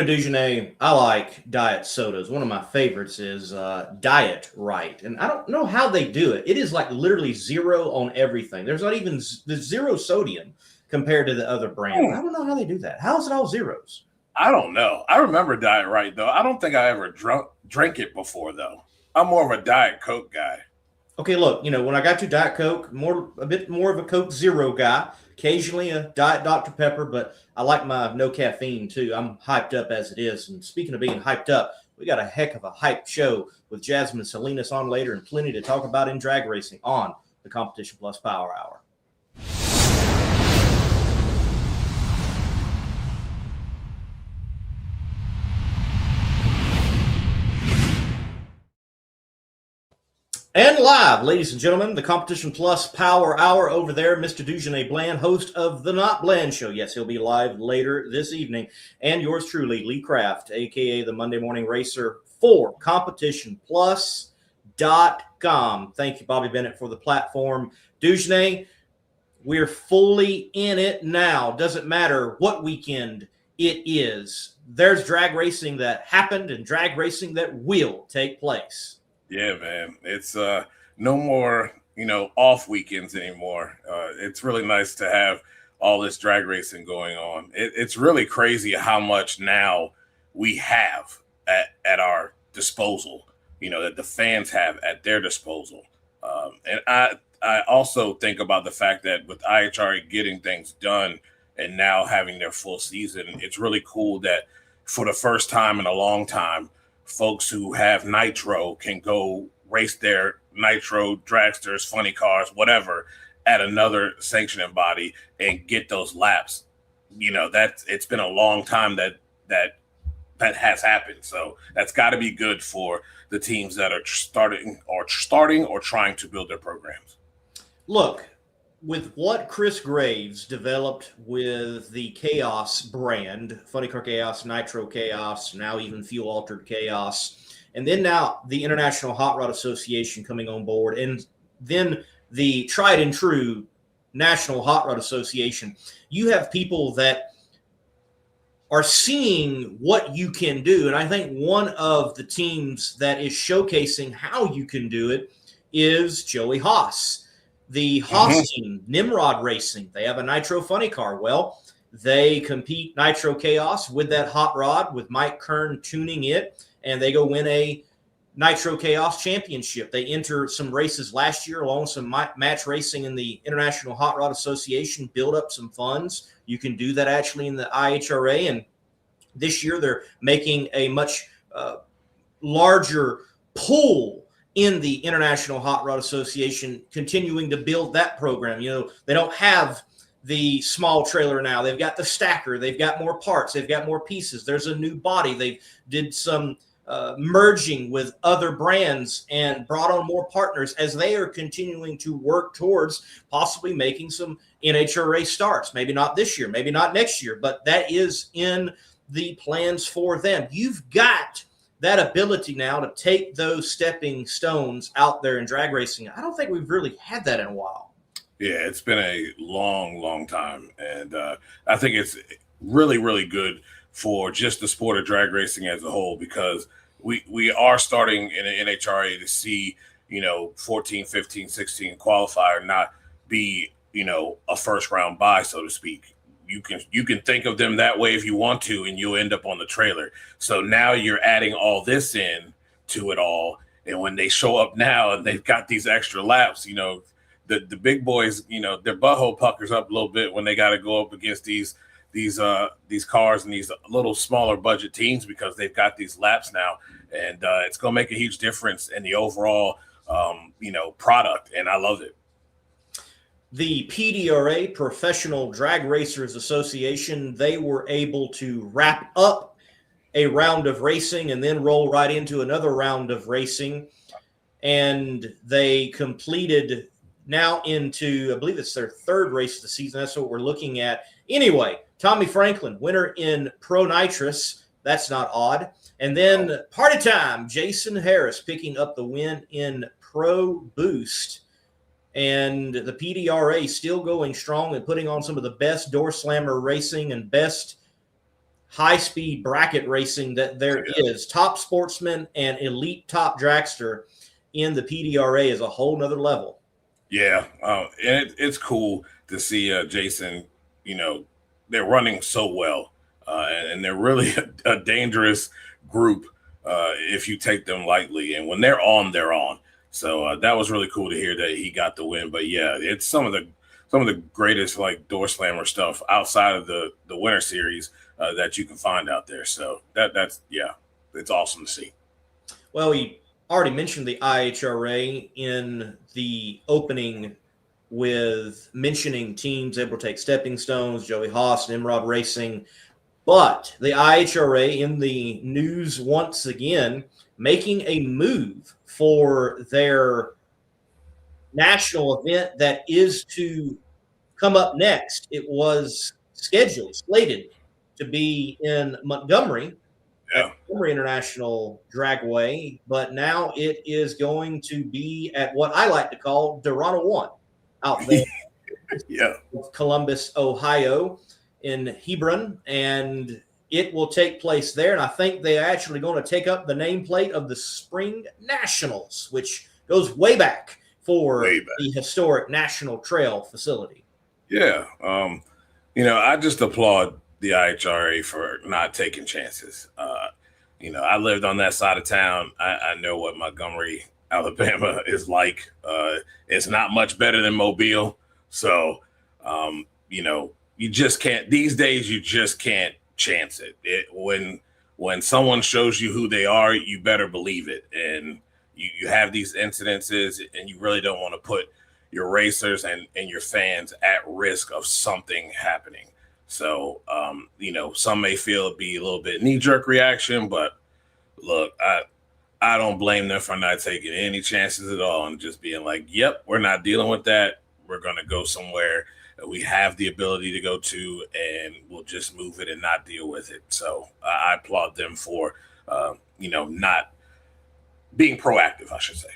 Dujanay, I like diet sodas. One of my favorites is Diet Right. And I don't know how they do it. It is like literally zero on everything. There's not even there's zero sodium compared to the other brands. I don't know how they do that. How is it all zeros? I don't know. I remember Diet Right though. I don't think I ever drank it before though. I'm more of a Diet Coke guy. Okay, look, when I got to Diet Coke, a bit more of a Coke Zero guy. Occasionally a Diet Dr. Pepper, but I like my no caffeine too. I'm hyped up as it is. And speaking of being hyped up, we got a heck of a hype show with Jasmine Salinas on later and plenty to talk about in drag racing on the Competition Plus Power Hour. And live, ladies and gentlemen, the Competition Plus Power Hour over there. Mr. Dujanay Bland, host of the Not Bland Show. Yes, he'll be live later this evening. And yours truly, Lee Kraft, a.k.a. the Monday Morning Racer for CompetitionPlus.com. Thank you, Bobby Bennett, for the platform. Dujanay, we're fully in it now. Doesn't matter what weekend it is. There's drag racing that happened and drag racing that will take place. Yeah, man. It's no more, off weekends anymore. It's really nice to have all this drag racing going on. It's really crazy how much now we have at our disposal, that the fans have at their disposal. And I also think about the fact that with IHRA getting things done and now having their full season, it's really cool that for the first time in a long time, folks who have Nitro can go race their Nitro dragsters, funny cars, whatever, at another sanctioning body and get those laps. It's been a long time that has happened. So that's got to be good for the teams that are starting or trying to build their programs. Look, with what Chris Graves developed with the Chaos brand, Funny Car Chaos, Nitro Chaos, now even Fuel Altered Chaos, and then now the International Hot Rod Association coming on board, and then the tried and true National Hot Rod Association, you have people that are seeing what you can do. And I think one of the teams that is showcasing how you can do it is Joey Haas. The Haas team, Nimrod Racing, they have a Nitro funny car. Well, they compete Nitro Chaos with that hot rod with Mike Kern tuning it, and they go win a Nitro Chaos championship. They enter some races last year along with some match racing in the International Hot Rod Association, build up some funds. You can do that actually in the IHRA, and this year they're making a much larger pool in the International Hot Rod Association, continuing to build that program. They don't have the small trailer now. They've got the stacker. They've got more parts. They've got more pieces. There's a new body. They did some merging with other brands and brought on more partners as they are continuing to work towards possibly making some NHRA starts. Maybe not this year, maybe not next year, but that is in the plans for them. You've got that ability now to take those stepping stones out there in drag racing. I don't think we've really had that in a while. Yeah, it's been a long, long time. And I think it's really, really good for just the sport of drag racing as a whole, because we are starting in an NHRA to see, 14, 15, 16 qualifier not be, a first round buy, so to speak. You can think of them that way if you want to, and you'll end up on the trailer. So now you're adding all this in to it all. And when they show up now and they've got these extra laps, the big boys, their butthole puckers up a little bit when they got to go up against these cars and these little smaller budget teams, because they've got these laps now, and it's going to make a huge difference in the overall, product. And I love it. The PDRA, Professional Drag Racers Association, they were able to wrap up a round of racing and then roll right into another round of racing. And they completed now into, I believe it's their third race of the season. That's what we're looking at. Anyway, Tommy Franklin, winner in Pro Nitrous. That's not odd. And then party time, Jason Harris picking up the win in Pro Boost. And the PDRA still going strong and putting on some of the best door slammer racing and best high-speed bracket racing that there is. Top sportsman and elite top dragster in the PDRA is a whole nother level. Yeah, and it's cool to see Jason. They're running so well, and they're really a dangerous group if you take them lightly. And when they're on, they're on. So that was really cool to hear that he got the win. But yeah, it's some of the greatest like door slammer stuff outside of the Winter Series that you can find out there. So that's it's awesome to see. Well, we already mentioned the IHRA in the opening with mentioning teams able to take stepping stones, Joey Haas and Emerald Racing. But the IHRA in the news once again, making a move for their national event that is to come up next. It was slated to be in Montgomery, Montgomery International Dragway, but now it is going to be at what I like to call Dorano 1 out there. Columbus, Ohio, in Hebron, and it will take place there. And I think they're actually going to take up the nameplate of the Spring Nationals, which goes way back for the historic National Trail facility. Yeah. I just applaud the IHRA for not taking chances. I lived on that side of town. I know what Montgomery, Alabama is like. It's not much better than Mobile. So, you just can't, these days, you just can't chance it. When someone shows you who they are, you better believe it. And you have these incidences and you really don't want to put your racers and your fans at risk of something happening. So, some may feel it'd be a little bit knee-jerk reaction, but look, I don't blame them for not taking any chances at all and just being like, yep, we're not dealing with that. We're going to go somewhere that we have the ability to go to, and we'll just move it and not deal with it. So I applaud them for, not being proactive, I should say.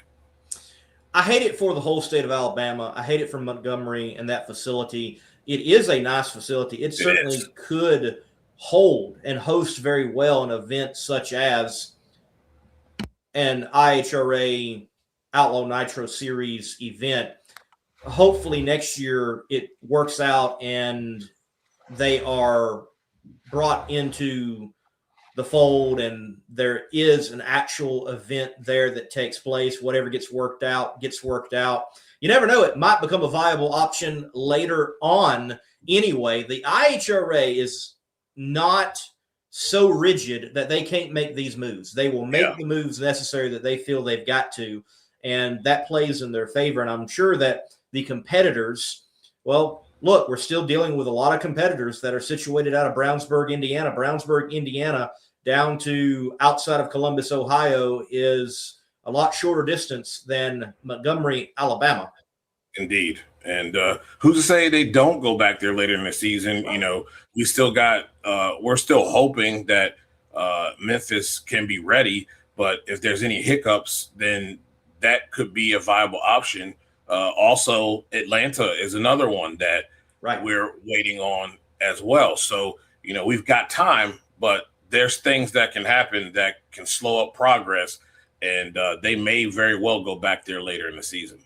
I hate it for the whole state of Alabama. I hate it for Montgomery and that facility. It is a nice facility. It certainly could hold and host very well an event such as an IHRA Outlaw Nitro Series event. Hopefully next year it works out and they are brought into the fold and there is an actual event there that takes place. Whatever gets worked out, gets worked out. You never know. It might become a viable option later on anyway. The IHRA is not so rigid that they can't make these moves. They will make the moves necessary that they feel they've got to, and that plays in their favor. And I'm sure that the competitors, well, look, we're still dealing with a lot of competitors that are situated out of Brownsburg, Indiana. Brownsburg, Indiana, down to outside of Columbus, Ohio, is a lot shorter distance than Montgomery, Alabama. Indeed. And who's to say they don't go back there later in the season? We still got we're still hoping that Memphis can be ready. But if there's any hiccups, then that could be a viable option. Also, Atlanta is another one that we're waiting on as well. So, we've got time, but there's things that can happen that can slow up progress. And they may very well go back there later in the season.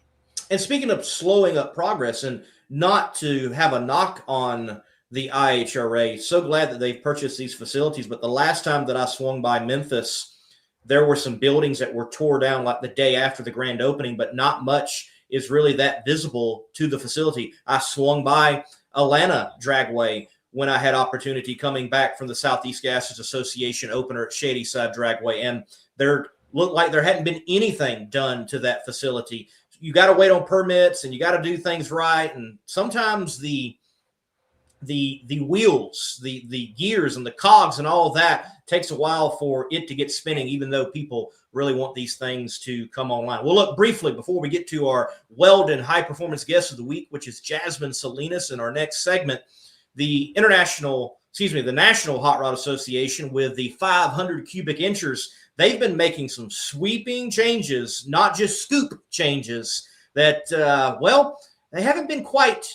And speaking of slowing up progress, and not to have a knock on the IHRA, so glad that they've purchased these facilities. But the last time that I swung by Memphis, there were some buildings that were tore down like the day after the grand opening, but not much is really that visible to the facility. I swung by Atlanta Dragway when I had opportunity coming back from the Southeast Gases Association opener at Shadyside Dragway, and there looked like there hadn't been anything done to that facility. You got to wait on permits and you got to do things right. And sometimes the wheels, the gears and the cogs and all of that takes a while for it to get spinning, even though people really want these things to come online. Well, look, briefly, before we get to our Weldon High Performance Guest of the Week, which is Jasmine Salinas in our next segment, the National Hot Rod Association with the 500 cubic inchers, they've been making some sweeping changes, not just scoop changes that, they haven't been quite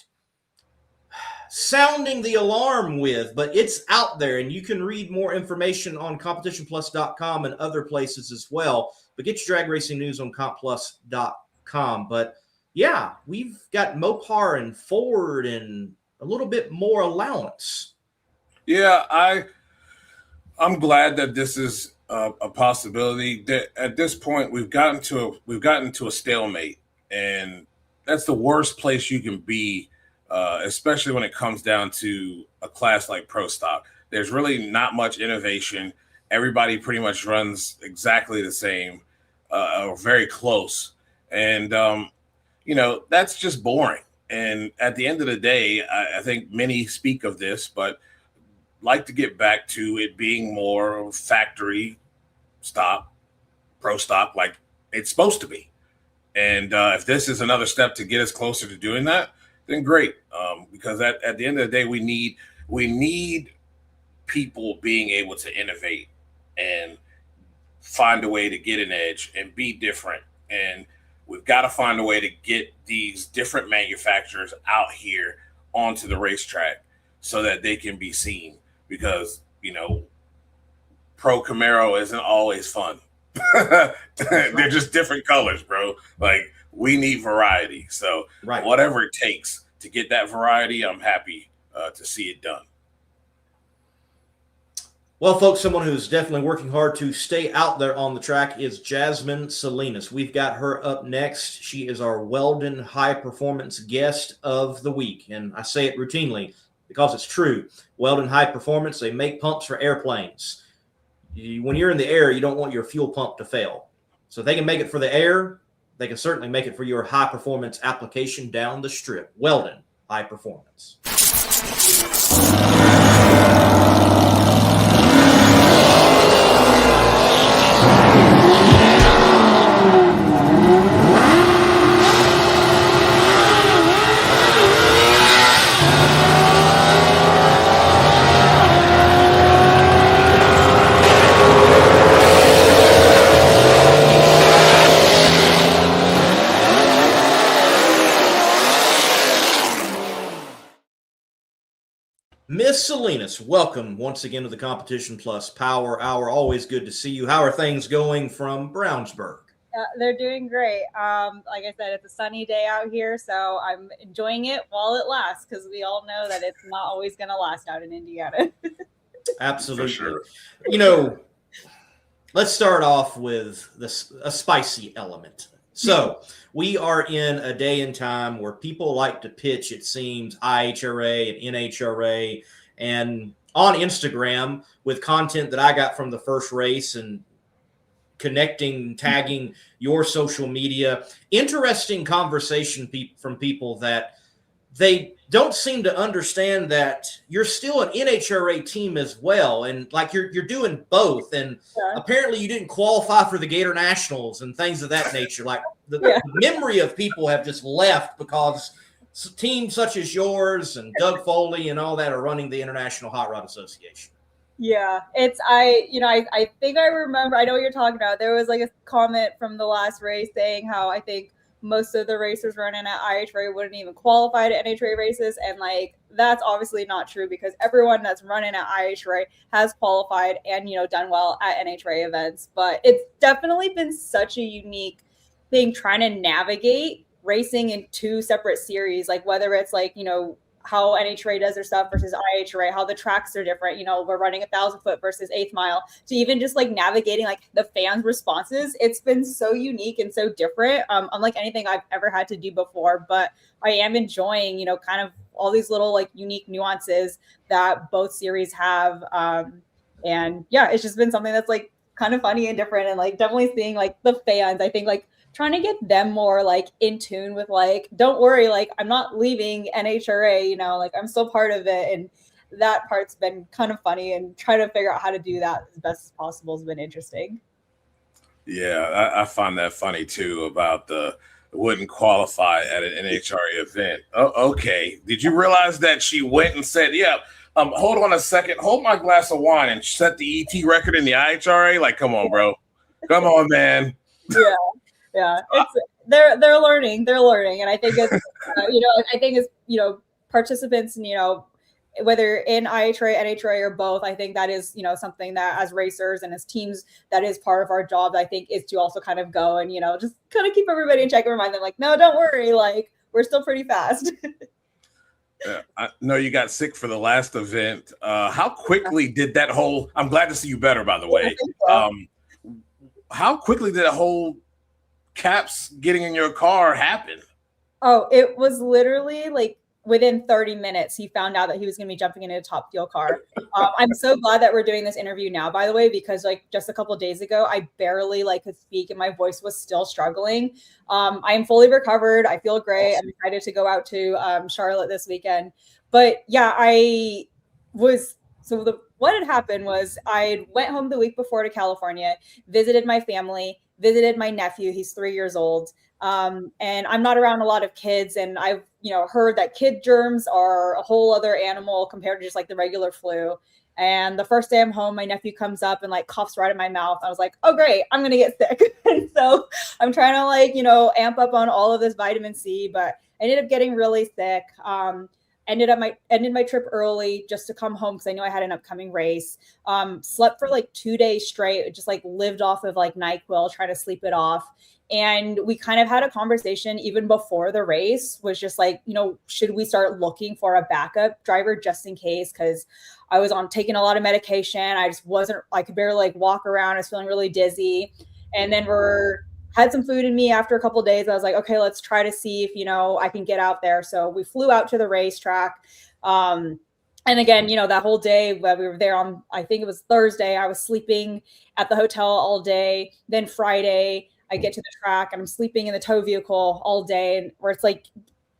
sounding the alarm with, but it's out there, and you can read more information on competitionplus.com and other places as well. But get your drag racing news on compplus.com. But yeah, we've got Mopar and Ford and a little bit more allowance. Yeah, I'm glad that this is a possibility. That at this point we've gotten to a stalemate, and that's the worst place you can be, especially when it comes down to a class like Pro Stock. There's really not much innovation. Everybody pretty much runs exactly the same, or very close, and that's just boring. And at the end of the day, I think many speak of this, but like to get back to it being more factory stock, pro stock, like it's supposed to be. And if this is another step to get us closer to doing that, then great. Because at the end of the day, we need people being able to innovate and find a way to get an edge and be different. And we've got to find a way to get these different manufacturers out here onto the racetrack so that they can be seen. Because, Pro Camaro isn't always fun. They're just different colors, bro. Like, we need variety. So whatever it takes to get that variety, I'm happy to see it done. Well, folks, someone who's definitely working hard to stay out there on the track is Jasmine Salinas. We've got her up next. She is our Weldon High Performance Guest of the Week. And I say it routinely because it's true. Weldon High Performance, they make pumps for airplanes. When you're in the air, you don't want your fuel pump to fail. So if they can make it for the air, they can certainly make it for your high-performance application down the strip. Weldon High Performance. Miss Salinas, welcome once again to the Competition Plus Power Hour. Always good to see you. How are things going from Brownsburg? They're doing great. Like I said, it's a sunny day out here, so I'm enjoying it while it lasts because we all know that it's not always going to last out in Indiana. Absolutely. For sure. Let's start off with a spicy element. So we are in a day and time where people like to pitch, it seems, IHRA and NHRA, and on Instagram with content that I got from the first race and connecting, tagging your social media. Interesting conversation from people that they don't seem to understand that you're still an NHRA team as well. And like you're doing both. And apparently you didn't qualify for the Gator Nationals and things of that nature. Like the memory of people have just left because teams such as yours and Doug Foley and all that are running the International Hot Rod Association. Yeah, I think I remember, I know what you're talking about. There was like a comment from the last race saying how I think most of the racers running at IHRA wouldn't even qualify to NHRA races. And like, that's obviously not true because everyone that's running at IHRA has qualified and, done well at NHRA events. But it's definitely been such a unique thing trying to navigate racing in two separate series, like whether it's like, how NHRA does their stuff versus IHRA, how the tracks are different. We're running 1,000 foot versus 8th mile, to even just like navigating like the fans' responses. It's been so unique and so different, unlike anything I've ever had to do before. But I am enjoying, kind of all these little like unique nuances that both series have. And yeah, it's just been something that's like kind of funny and different, and like definitely seeing like the fans, I think like trying to get them more like in tune with like, don't worry, like I'm not leaving NHRA, like I'm still part of it. And that part's been kind of funny, and trying to figure out how to do that as best as possible has been interesting. Yeah, I find that funny too about the wouldn't qualify at an NHRA event. Oh, okay. Did you realize that she went and said, yeah, hold on a second, hold my glass of wine, and set the ET record in the IHRA? Like, come on, bro. Come on, man. Yeah, it's they're learning, and I think it's I think it's participants, whether in IHRA, NHRA, or both, I think that is, something that as racers and as teams, that is part of our job, I think, is to also kind of go and, just kind of keep everybody in check and remind them, like, no, don't worry, like, we're still pretty fast. Yeah, I know you got sick for the last event. How quickly did that whole, I'm glad to see you better, by the way. How quickly did that whole caps getting in your car happen? Oh, it was literally like within 30 minutes, he found out that he was going to be jumping into a Top Fuel car. I'm so glad that we're doing this interview now, by the way, because like just a couple of days ago, I barely could speak and my voice was still struggling. I am fully recovered. I feel great. I'm excited to go out to Charlotte this weekend. But yeah, what had happened was I went home the week before to California, visited my family, visited my nephew. He's 3 years old. And I'm not around a lot of kids, and I've heard that kid germs are a whole other animal compared to just like the regular flu. And the first day I'm home, my nephew comes up and like coughs right in my mouth. I was like, oh great, I'm gonna get sick. And so I'm trying to amp up on all of this vitamin C, but I ended up getting really sick. Ended my trip early just to come home because I knew I had an upcoming race. Slept for like 2 days straight, just like lived off of like NyQuil, trying to sleep it off. And we kind of had a conversation even before the race, was just like, should we start looking for a backup driver just in case? Because I was taking a lot of medication. I could barely like walk around. I was feeling really dizzy. And then had some food in me after a couple of days. I was like, okay, let's try to see if, I can get out there. So we flew out to the racetrack. And again, that whole day while we were there on, I think it was Thursday, I was sleeping at the hotel all day. Then Friday, I get to the track and I'm sleeping in the tow vehicle all day. And where it's like,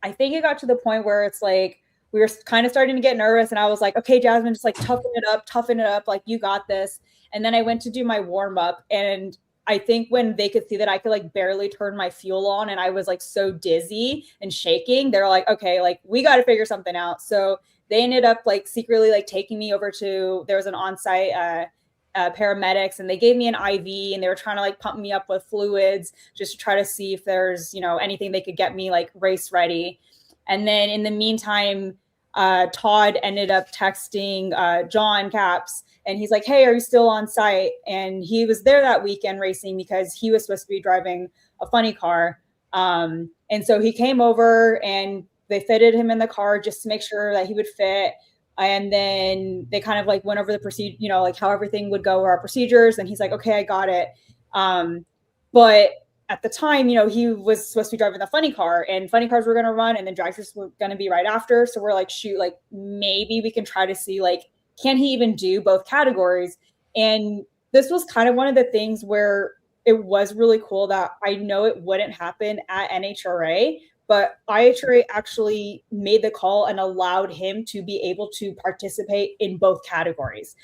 I think it got to the point where it's like, we were kind of starting to get nervous. And I was like, okay, Jasmine, just like toughen it up. Like, you got this. And then I went to do my warm up, and I think when they could see that I could like barely turn my fuel on and I was like so dizzy and shaking, they're like, okay, like we got to figure something out. So they ended up like secretly like taking me over to, there was an on-site paramedics, and they gave me an IV, and they were trying to like pump me up with fluids just to try to see if there's, anything they could get me like race ready. And then in the meantime, Todd ended up texting John Caps, and he's like, hey, are you still on site? And he was there that weekend racing because he was supposed to be driving a funny car. And so he came over and they fitted him in the car just to make sure that he would fit. And then they kind of like went over the procedure, like how everything would go, or our procedures. And he's like, okay, I got it. But at the time, he was supposed to be driving the funny car, and funny cars were going to run, and then dragsters were going to be right after. So we're like, shoot, like maybe we can try to see, like, can he even do both categories? And this was kind of one of the things where it was really cool that I know it wouldn't happen at NHRA, but IHRA actually made the call and allowed him to be able to participate in both categories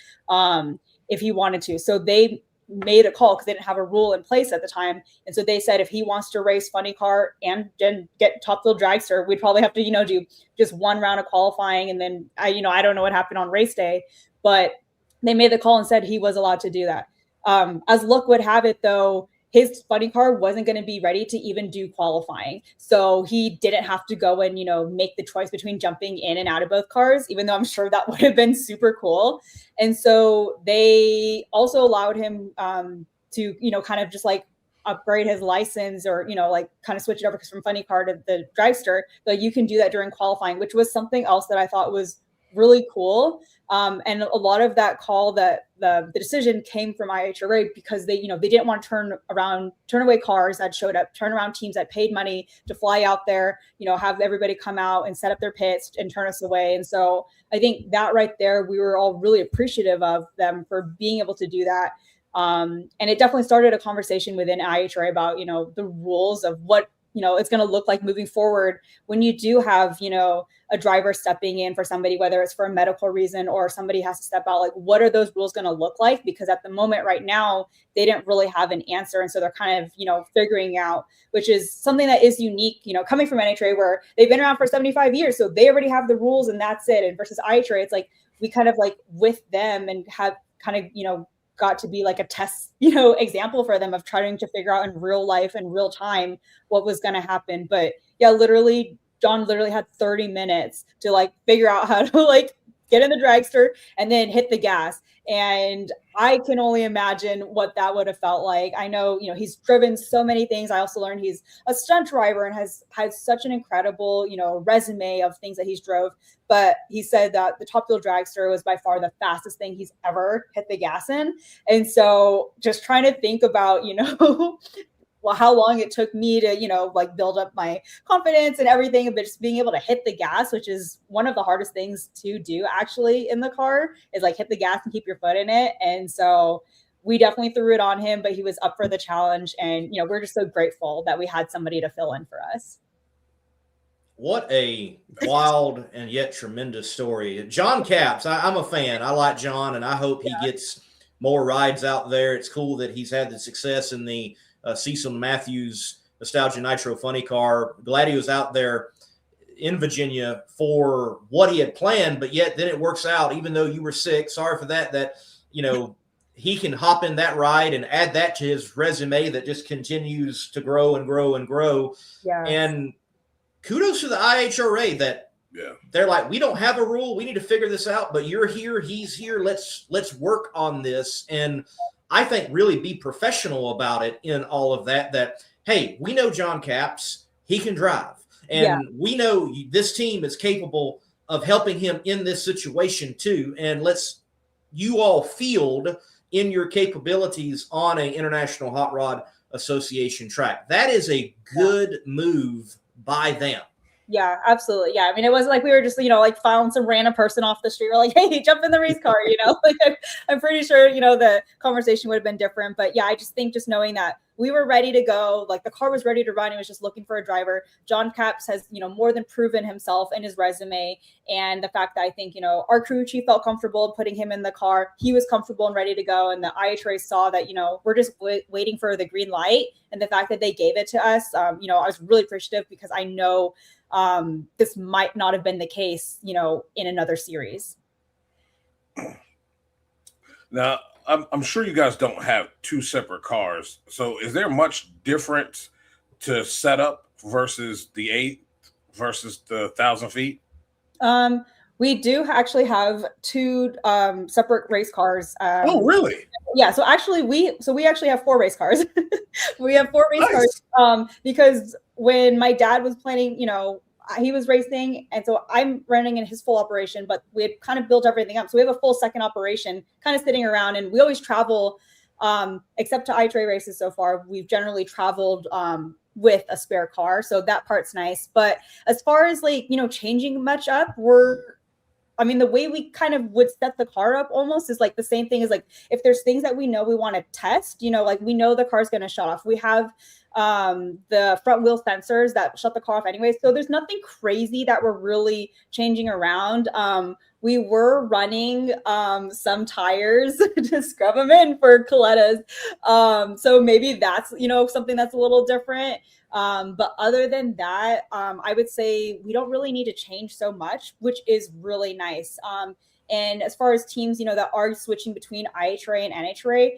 if he wanted to. So they made a call because they didn't have a rule in place at the time. And so they said, if he wants to race funny car and then get Top Fuel Dragster, we'd probably have to, do just one round of qualifying. And then I don't know what happened on race day, but they made the call and said he was allowed to do that. As luck would have it though, his funny car wasn't going to be ready to even do qualifying. So he didn't have to go and, make the choice between jumping in and out of both cars, even though I'm sure that would have been super cool. And so they also allowed him to, kind of just like upgrade his license, or, like kind of switch it over from funny car to the dragster. But you can do that during qualifying, which was something else that I thought was really cool. And a lot of that call, that the decision came from IHRA because they didn't want to turn away cars that showed up, turn around teams that paid money to fly out there, have everybody come out and set up their pits and turn us away. And so I think that right there, we were all really appreciative of them for being able to do that. And it definitely started a conversation within IHRA about, the rules of what, it's going to look like moving forward when you do have, a driver stepping in for somebody, whether it's for a medical reason or somebody has to step out, like what are those rules going to look like? Because at the moment right now, they didn't really have an answer. And so they're kind of, figuring out, which is something that is unique, coming from NHRA where they've been around for 75 years. So they already have the rules and that's it. And versus IHRA, it's like, we kind of like with them and have kind of, got to be like a test, example for them of trying to figure out in real life and real time what was going to happen. But yeah, literally John literally had 30 minutes to like figure out how to like get in the dragster and then hit the gas. And I can only imagine what that would have felt like. I know, you know, he's driven so many things. I also learned he's a stunt driver and has such an incredible, you know, resume of things that he's drove. But he said that the Top Fuel Dragster was by far the fastest thing he's ever hit the gas in. And so just trying to think about, you know, well, how long it took me to, you know, like build up my confidence and everything, but just being able to hit the gas, which is one of the hardest things to do actually in the car, is like hit the gas and keep your foot in it. And so we definitely threw it on him, but he was up for the challenge. And, you know, we're just so grateful that we had somebody to fill in for us. What a wild and yet tremendous story. John Capps, I'm a fan. I like John, and I hope he gets more rides out there. It's cool that he's had the success in the Cecil Matthews Nostalgia Nitro Funny Car. Glad he was out there in Virginia for what he had planned, but yet then it works out, even though you were sick. Sorry for that, you know, he can hop in that ride and add that to his resume that just continues to grow and grow and grow. Yeah. And kudos to the IHRA that they're like, we don't have a rule. We need to figure this out, but you're here, he's here. Let's work on this. And I think really be professional about it in all of that, hey, we know John Capps, he can drive. And we know this team is capable of helping him in this situation too. And let's you all field in your capabilities on an International Hot Rod Association track. That is a good move by them. Yeah, absolutely. Yeah. I mean, it wasn't like we were just, you know, like found some random person off the street. We're like, hey, jump in the race car, you know, like I'm pretty sure, you know, the conversation would have been different. But yeah, I just think just knowing that we were ready to go, like the car was ready to run. It was just looking for a driver. John Capps has, you know, more than proven himself in his resume. And the fact that I think, you know, our crew chief felt comfortable putting him in the car. He was comfortable and ready to go. And the IHRA saw that, you know, we're just waiting for the green light. And the fact that they gave it to us, you know, I was really appreciative because I know this might not have been the case, you know, in another series. Now, I'm sure you guys don't have two separate cars. So is there much difference to set up versus the 8 versus the 1,000 feet? We do actually have two separate race cars. Oh, really? Yeah. So actually, we actually have 4 race cars. We have 4 race cars because when my dad was planning, you know, he was racing, and so I'm running in his full operation, but we had kind of built everything up. So we have a full second operation kind of sitting around, and we always travel, except to IHRA races so far, we've generally traveled with a spare car. So that part's nice. But as far as like, you know, changing much up, I mean, the way we kind of would set the car up almost is like the same thing as like, if there's things that we know we want to test, you know, like we know the car's going to shut off. We have the front wheel sensors that shut the car off anyway. So there's nothing crazy that we're really changing around. We were running some tires to scrub them in for Colettas. So maybe that's, you know, something that's a little different. But other than that, I would say we don't really need to change so much, which is really nice. And as far as teams, you know, that are switching between IHRA and NHRA,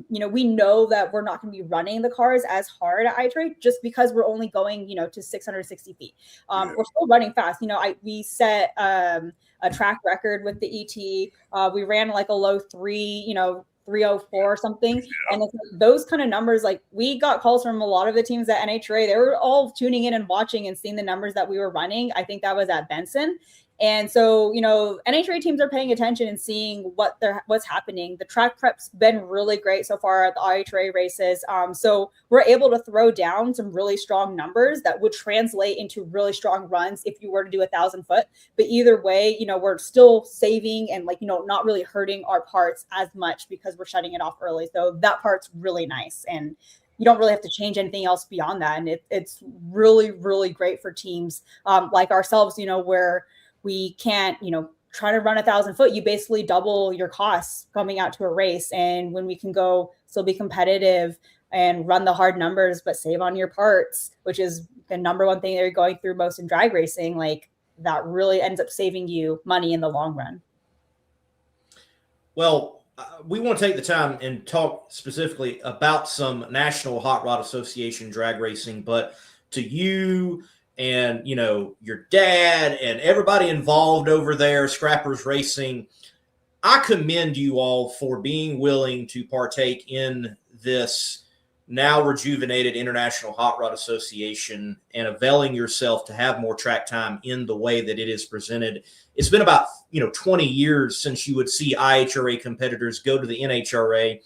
you know, we know that we're not going to be running the cars as hard at IHRA just because we're only going, you know, to 660 feet. We're still running fast. You know, we set a track record with the ET. We ran like a low 3, you know, 304 or something. And it's like those kind of numbers, like we got calls from a lot of the teams at NHRA. They were all tuning in and watching and seeing the numbers that we were running. I think that was at Benson. And so, you know, NHRA teams are paying attention and seeing what's happening. The track prep's been really great so far at the IHRA races. So we're able to throw down some really strong numbers that would translate into really strong runs if you were to do 1,000 foot. But either way, you know, we're still saving and like, you know, not really hurting our parts as much because we're shutting it off early. So that part's really nice. And you don't really have to change anything else beyond that. And it's really, really great for teams like ourselves, you know, where we can't, you know, try to run 1,000 foot. You basically double your costs coming out to a race. And when we can go still be competitive and run the hard numbers, but save on your parts, which is the number one thing that you're going through most in drag racing, like that really ends up saving you money in the long run. Well, we want to take the time and talk specifically about some National Hot Rod Association drag racing, but to you and, you know, your dad and everybody involved over there, Scrappers Racing, I commend you all for being willing to partake in this now rejuvenated International Hot Rod Association and availing yourself to have more track time in the way that it is presented. It's been about, 20 years since you would see IHRA competitors go to the NHRA,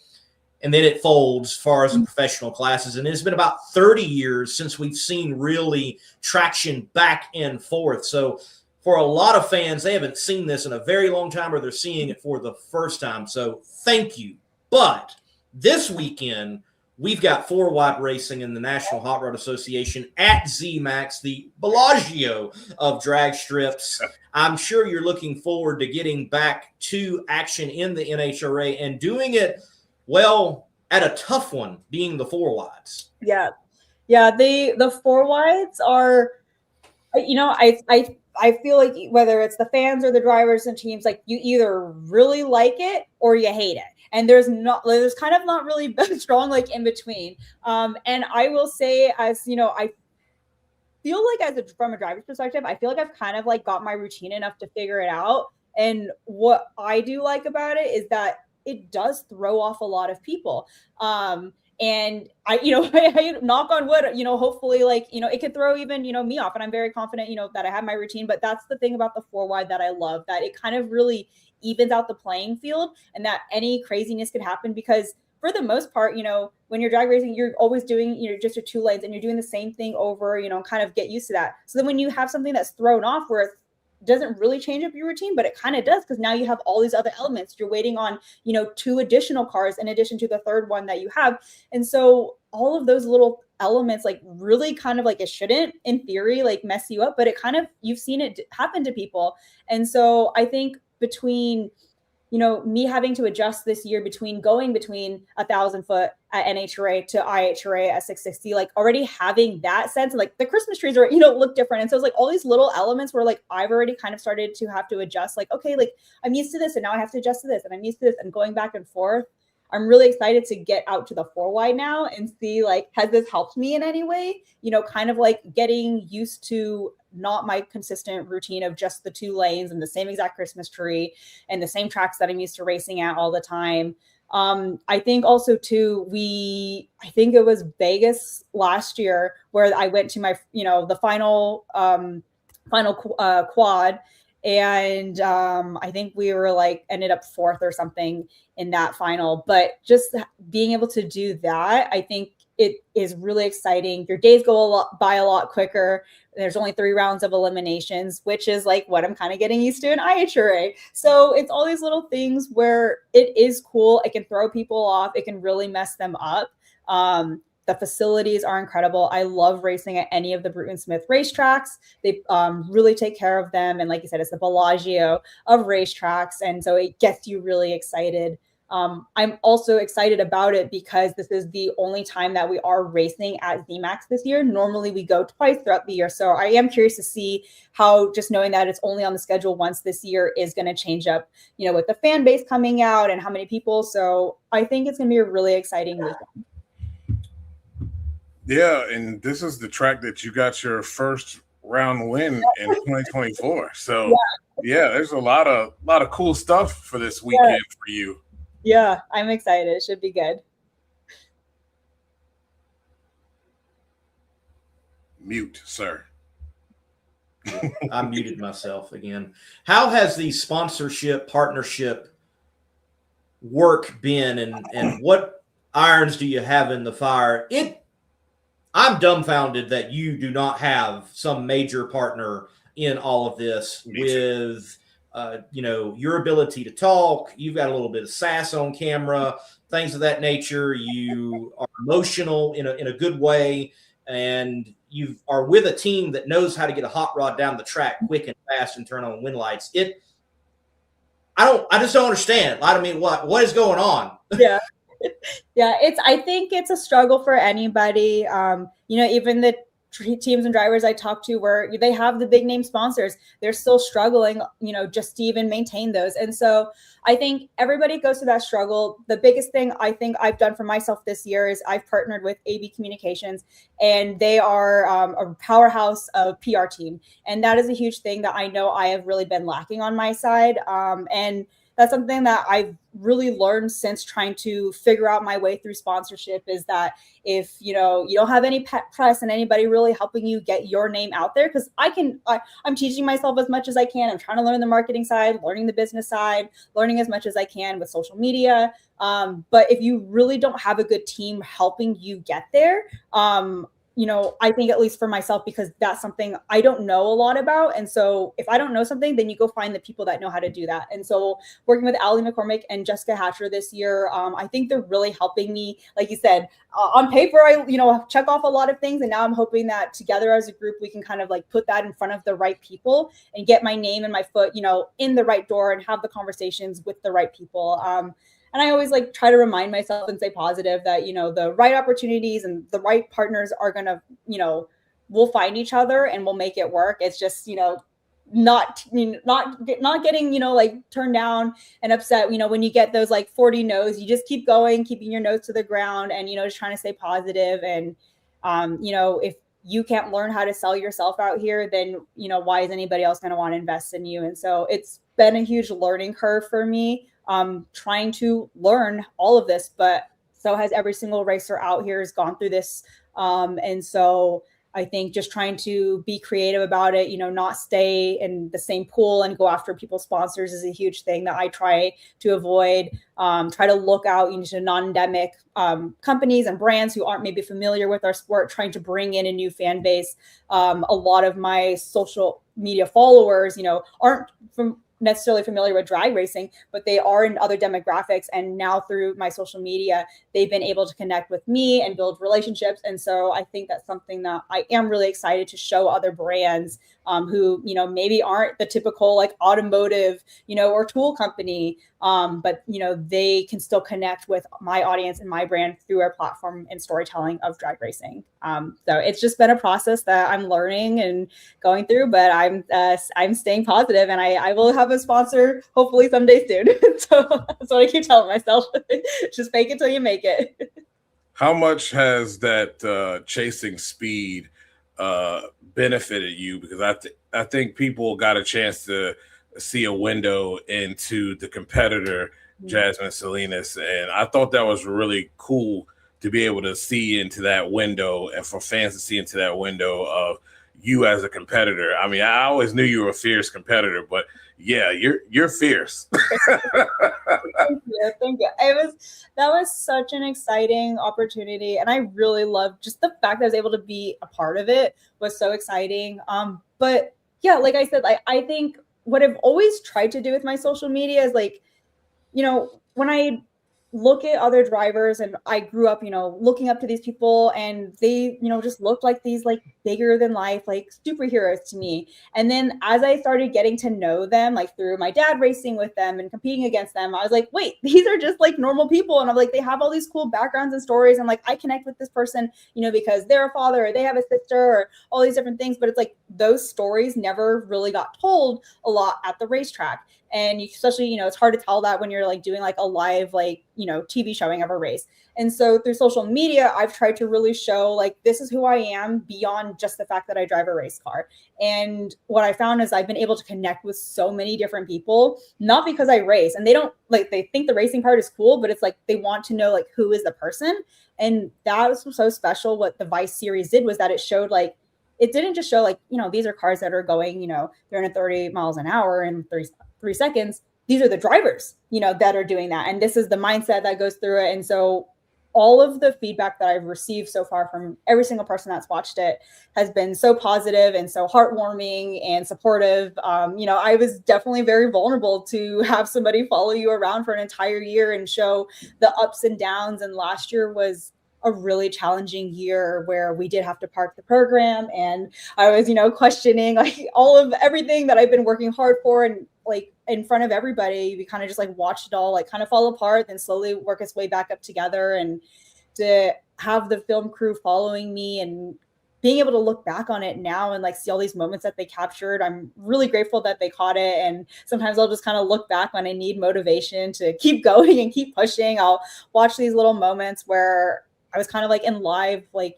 and then it folds as far as the professional classes. And it's been about 30 years since we've seen really traction back and forth. So for a lot of fans, they haven't seen this in a very long time, or they're seeing it for the first time. So thank you. But this weekend, we've got 4-wide racing in the National Hot Rod Association at ZMAX, the Bellagio of drag strips. I'm sure you're looking forward to getting back to action in the NHRA and doing it, well, at a tough one, being the 4-wides. Yeah. The 4-wides are, I feel like whether it's the fans or the drivers and teams, like you either really like it or you hate it. And there's kind of not really strong like in between. And I will say, as you know, I feel like from a driver's perspective, I feel like I've kind of like got my routine enough to figure it out. And what I do like about it is that it does throw off a lot of people. And I knock on wood, hopefully it could throw even, me off. And I'm very confident, that I have my routine, but that's the thing about the 4-wide that I love, that it kind of really evens out the playing field and that any craziness could happen, because for the most part, when you're drag racing, you're always doing, just your 2 lanes and you're doing the same thing over, kind of get used to that. So then when you have something that's thrown off where it doesn't really change up your routine, but it kind of does, because now you have all these other elements. You're waiting on, 2 additional cars in addition to the 3rd one that you have. And so all of those little elements, like really kind of like, it shouldn't in theory, like mess you up, but it kind of, you've seen it happen to people. And so I think between, me having to adjust this year between going between 1,000 foot at NHRA to IHRA at 660, like already having that sense, and like the Christmas trees are, look different. And so it's like all these little elements where like I've already kind of started to have to adjust, like, okay, like I'm used to this and now I have to adjust to this and I'm used to this, and going back and forth. I'm really excited to get out to the 4-wide now and see, like, has this helped me in any way? Kind of like getting used to not my consistent routine of just the 2 lanes and the same exact Christmas tree and the same tracks that I'm used to racing at all the time. I think also too, I think it was Vegas last year where I went to my, the final quad. And I think we were ended up 4th or something in that final. But just being able to do that, I think it is really exciting. Your days go by a lot quicker. There's only 3 rounds of eliminations, which is like what I'm kind of getting used to in IHRA. So it's all these little things where it is cool. It can throw people off. It can really mess them up. The facilities are incredible. I love racing at any of the Bruton Smith racetracks. They really take care of them. And like you said, it's the Bellagio of racetracks. And so it gets you really excited. I'm also excited about it because this is the only time that we are racing at ZMAX this year. Normally we go twice throughout the year. So I am curious to see how just knowing that it's only on the schedule once this year is going to change up, with the fan base coming out and how many people. So I think it's going to be a really exciting weekend. Yeah, and this is the track that you got your first round win in 2024. So yeah, there's a lot of cool stuff for this weekend for you. Yeah, I'm excited. It should be good. Mute, sir. I muted myself again. How has the sponsorship partnership work been, and what irons do you have in the fire? I'm dumbfounded that you do not have some major partner in all of this with, your ability to talk. You've got a little bit of sass on camera, things of that nature. You are emotional in a good way, and you are with a team that knows how to get a hot rod down the track quick and fast and turn on wind lights. I just don't understand. I mean, what is going on? Yeah. I think it's a struggle for anybody. Even the teams and drivers I talk to where they have the big name sponsors, they're still struggling, just to even maintain those. And so I think everybody goes through that struggle. The biggest thing I think I've done for myself this year is I've partnered with AB Communications, and they are a powerhouse of PR team. And that is a huge thing that I know I have really been lacking on my side. And that's something that I've really learned since trying to figure out my way through sponsorship, is that if you don't have any press and anybody really helping you get your name out there, because I'm teaching myself as much as I can. I'm trying to learn the marketing side, learning the business side, learning as much as I can with social media. But if you really don't have a good team helping you get there, I think, at least for myself, because that's something I don't know a lot about. And so if I don't know something, then you go find the people that know how to do that. And so working with Allie McCormick and Jessica Hatcher this year, I think they're really helping me. Like you said, on paper, I check off a lot of things. And now I'm hoping that together as a group, we can kind of like put that in front of the right people and get my name and my foot, in the right door and have the conversations with the right people. And I always try to remind myself and stay positive that, the right opportunities and the right partners are going to, we'll find each other and we'll make it work. It's just, not getting, turned down and upset, when you get those 40 no's, you just keep going, keeping your nose to the ground and, just trying to stay positive. And, if you can't learn how to sell yourself out here, then, why is anybody else going to want to invest in you? And so it's been a huge learning curve for me. Trying to learn all of this, but so has every single racer out here has gone through this. And so I think just trying to be creative about it, not stay in the same pool and go after people's sponsors is a huge thing that I try to avoid. Try to look out into non-endemic companies and brands who aren't maybe familiar with our sport, trying to bring in a new fan base. A lot of my social media followers, aren't necessarily familiar with drag racing, but they are in other demographics. And now through my social media, they've been able to connect with me and build relationships. And so I think that's something that I am really excited to show other brands who, maybe aren't the typical automotive, or tool company. But, they can still connect with my audience and my brand through our platform and storytelling of drag racing. So it's just been a process that I'm learning and going through, but I'm staying positive, and I will have a sponsor hopefully someday soon. So that's what I keep telling myself. Just fake it till you make it. How much has that chasing speed benefited you? Because I think people got a chance to see a window into the competitor, Jasmine Salinas, and I thought that was really cool to be able to see into that window, and for fans to see into that window of you as a competitor. I mean, I always knew you were a fierce competitor, but yeah, you're fierce. Thank you. That was such an exciting opportunity, and I really loved just the fact that I was able to be a part of it was so exciting. But yeah, like I said, I think what I've always tried to do with my social media is when I look at other drivers, and I grew up, looking up to these people, and they, just looked like these bigger than life, superheroes to me. And then as I started getting to know them, through my dad racing with them and competing against them, I was like, wait, these are just normal people. And I'm they have all these cool backgrounds and stories. And I connect with this person, because they're a father or they have a sister or all these different things. But it's those stories never really got told a lot at the racetrack. And especially, it's hard to tell that when you're doing a live, TV showing of a race. And so through social media, I've tried to really show this is who I am beyond just the fact that I drive a race car. And what I found is I've been able to connect with so many different people, not because I race, and they don't they think the racing part is cool, but it's they want to know who is the person. And that was so special. What the Vice series did was that it showed it didn't just show these are cars that are going, they're in 30 miles an hour in 3 seconds. These are the drivers, that are doing that. And this is the mindset that goes through it. And so all of the feedback that I've received so far from every single person that's watched it has been so positive and so heartwarming and supportive. I was definitely very vulnerable to have somebody follow you around for an entire year and show the ups and downs. And last year was a really challenging year where we did have to park the program, and I was, questioning all of everything that I've been working hard for, and in front of everybody, we kind of just watched it all kind of fall apart, then slowly work its way back up together. And to have the film crew following me and being able to look back on it now and like see all these moments that they captured, I'm really grateful that they caught it. And sometimes I'll just kind of look back when I need motivation to keep going and keep pushing. I'll watch these little moments where I was kind of like in live, like,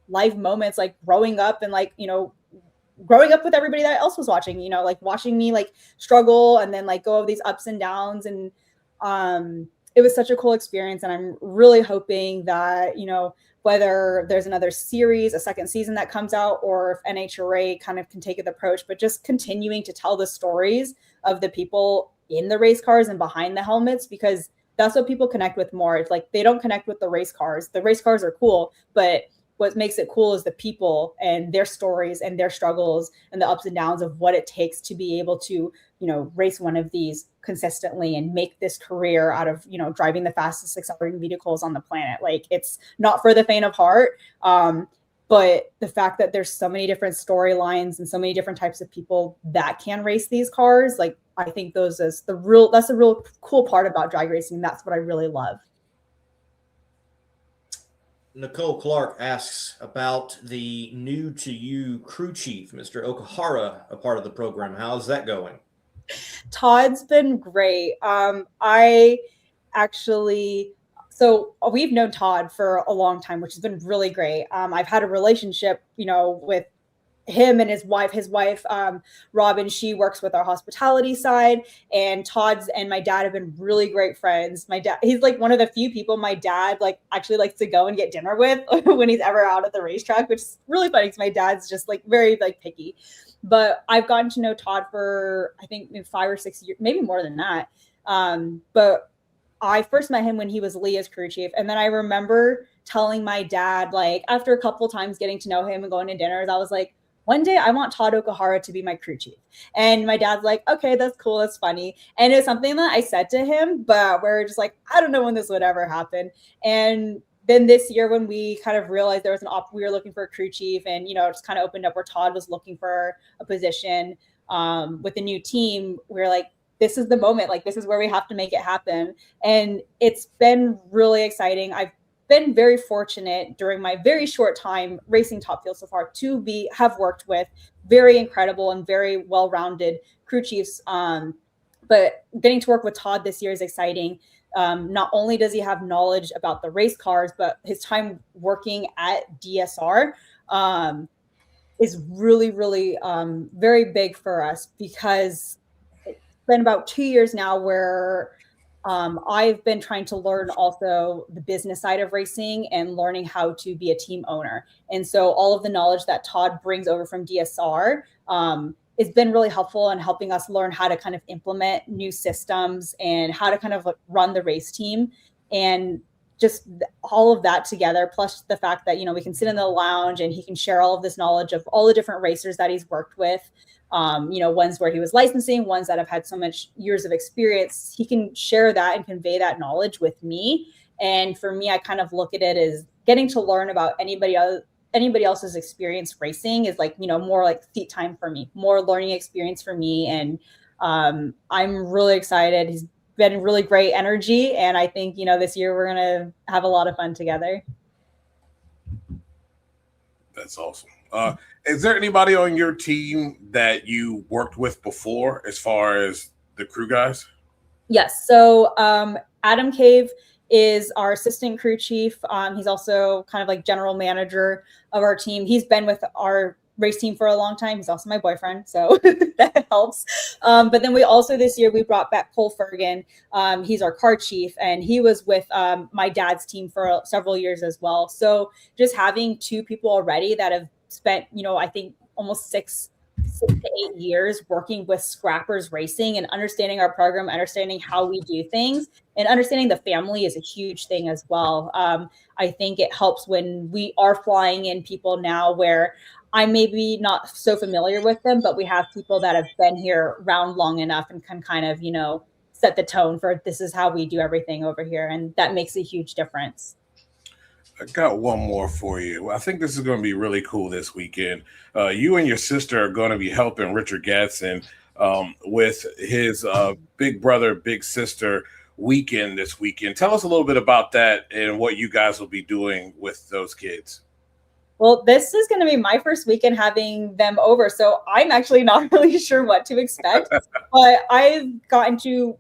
live moments, like growing up and like, growing up with everybody that else was watching, like watching me like struggle and then like go over these ups and downs. And it was such a cool experience. And I'm really hoping that, whether there's another series, a second season that comes out, or if NHRA kind of can take the approach, but just continuing to tell the stories of the people in the race cars and behind the helmets, because that's what people connect with more. It's like they don't connect with the race cars. The race cars are cool, but what makes it cool is the people and their stories and their struggles and the ups and downs of what it takes to be able to, race one of these consistently and make this career out of, driving the fastest accelerating vehicles on the planet. Like, it's not for the faint of heart. But the fact that there's so many different storylines and so many different types of people that can race these cars, like, I think that's the real cool part about drag racing. That's what I really love. Nicole Clark asks about the new to you crew chief, Mr. Okahara, a part of the program. How's that going? Todd's been great. So we've known Todd for a long time, which has been really great. I've had a relationship, with him and his wife, Robin. She works with our hospitality side, and Todd's and my dad have been really great friends. My dad, he's like one of the few people my dad like actually likes to go and get dinner with when he's ever out at the racetrack, which is really funny because my dad's just like very like picky. But I've gotten to know Todd for, I think, maybe 5 or 6 years, maybe more than that. But I first met him when he was Leah's crew chief. And then I remember telling my dad, like, after a couple times getting to know him and going to dinners, I was like, one day I want Todd Okahara to be my crew chief. And my dad's like, okay, that's cool. That's funny. And it was something that I said to him, but we're just like, I don't know when this would ever happen. And then this year, when we kind of realized there was we were looking for a crew chief, and, it just kind of opened up where Todd was looking for a position with a new team, we were like, this is the moment. Like, this is where we have to make it happen. And it's been really exciting. I've been very fortunate during my very short time racing Top Fuel so far to have worked with very incredible and very well-rounded crew chiefs. But getting to work with Todd this year is exciting. Not only does he have knowledge about the race cars, but his time working at DSR is really, really very big for us, because it's been about 2 years now where I've been trying to learn also the business side of racing and learning how to be a team owner. And so all of the knowledge that Todd brings over from DSR has been really helpful in helping us learn how to kind of implement new systems and how to kind of run the race team. And just all of that together, plus the fact that, we can sit in the lounge and he can share all of this knowledge of all the different racers that he's worked with. Ones where he was licensing, ones that have had so much years of experience. He can share that and convey that knowledge with me. And for me, I kind of look at it as getting to learn about anybody else's experience racing is like, more like seat time for me, more learning experience for me. And I'm really excited. He's been really great energy. And I think, this year we're going to have a lot of fun together. That's awesome. Is there anybody on your team that you worked with before as far as the crew guys? Yes. So Adam Cave is our assistant crew chief. He's also kind of like general manager of our team. He's been with our race team for a long time. He's also my boyfriend, so that helps. But then we also this year we brought back Cole Fergan. He's our car chief, and he was with my dad's team for several years as well. So just having 2 people already that have spent, I think almost 6 to 8 years working with Scrappers Racing and understanding our program, understanding how we do things, and understanding the family is a huge thing as well. I think it helps when we are flying in people now where I'm maybe not so familiar with them, but we have people that have been here around long enough and can kind of, set the tone for this is how we do everything over here. And that makes a huge difference. I got one more for you. I think this is going to be really cool this weekend. You and your sister are going to be helping Richard Gatson with his big brother, big sister weekend this weekend. Tell us a little bit about that and what you guys will be doing with those kids. Well, this is going to be my first weekend having them over, so I'm actually not really sure what to expect. But I've gotten to,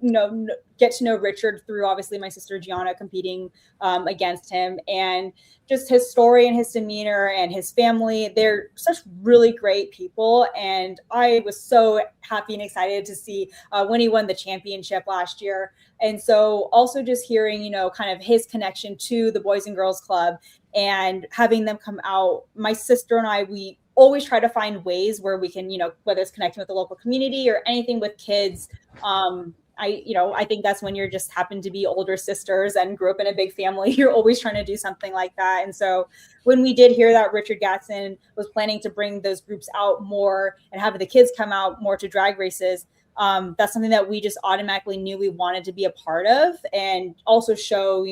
get to know Richard through obviously my sister Gianna competing against him, and just his story and his demeanor and his family. They're such really great people, and I was so happy and excited to see when he won the championship last year. And so also just hearing, kind of his connection to the Boys and Girls Club and having them come out. My sister and I, we always try to find ways where we can, whether it's connecting with the local community or anything with kids. I think that's when you're just happen to be older sisters and grew up in a big family. You're always trying to do something like that. And so when we did hear that Richard Gatson was planning to bring those groups out more and have the kids come out more to drag races, that's something that we just automatically knew we wanted to be a part of, and also show,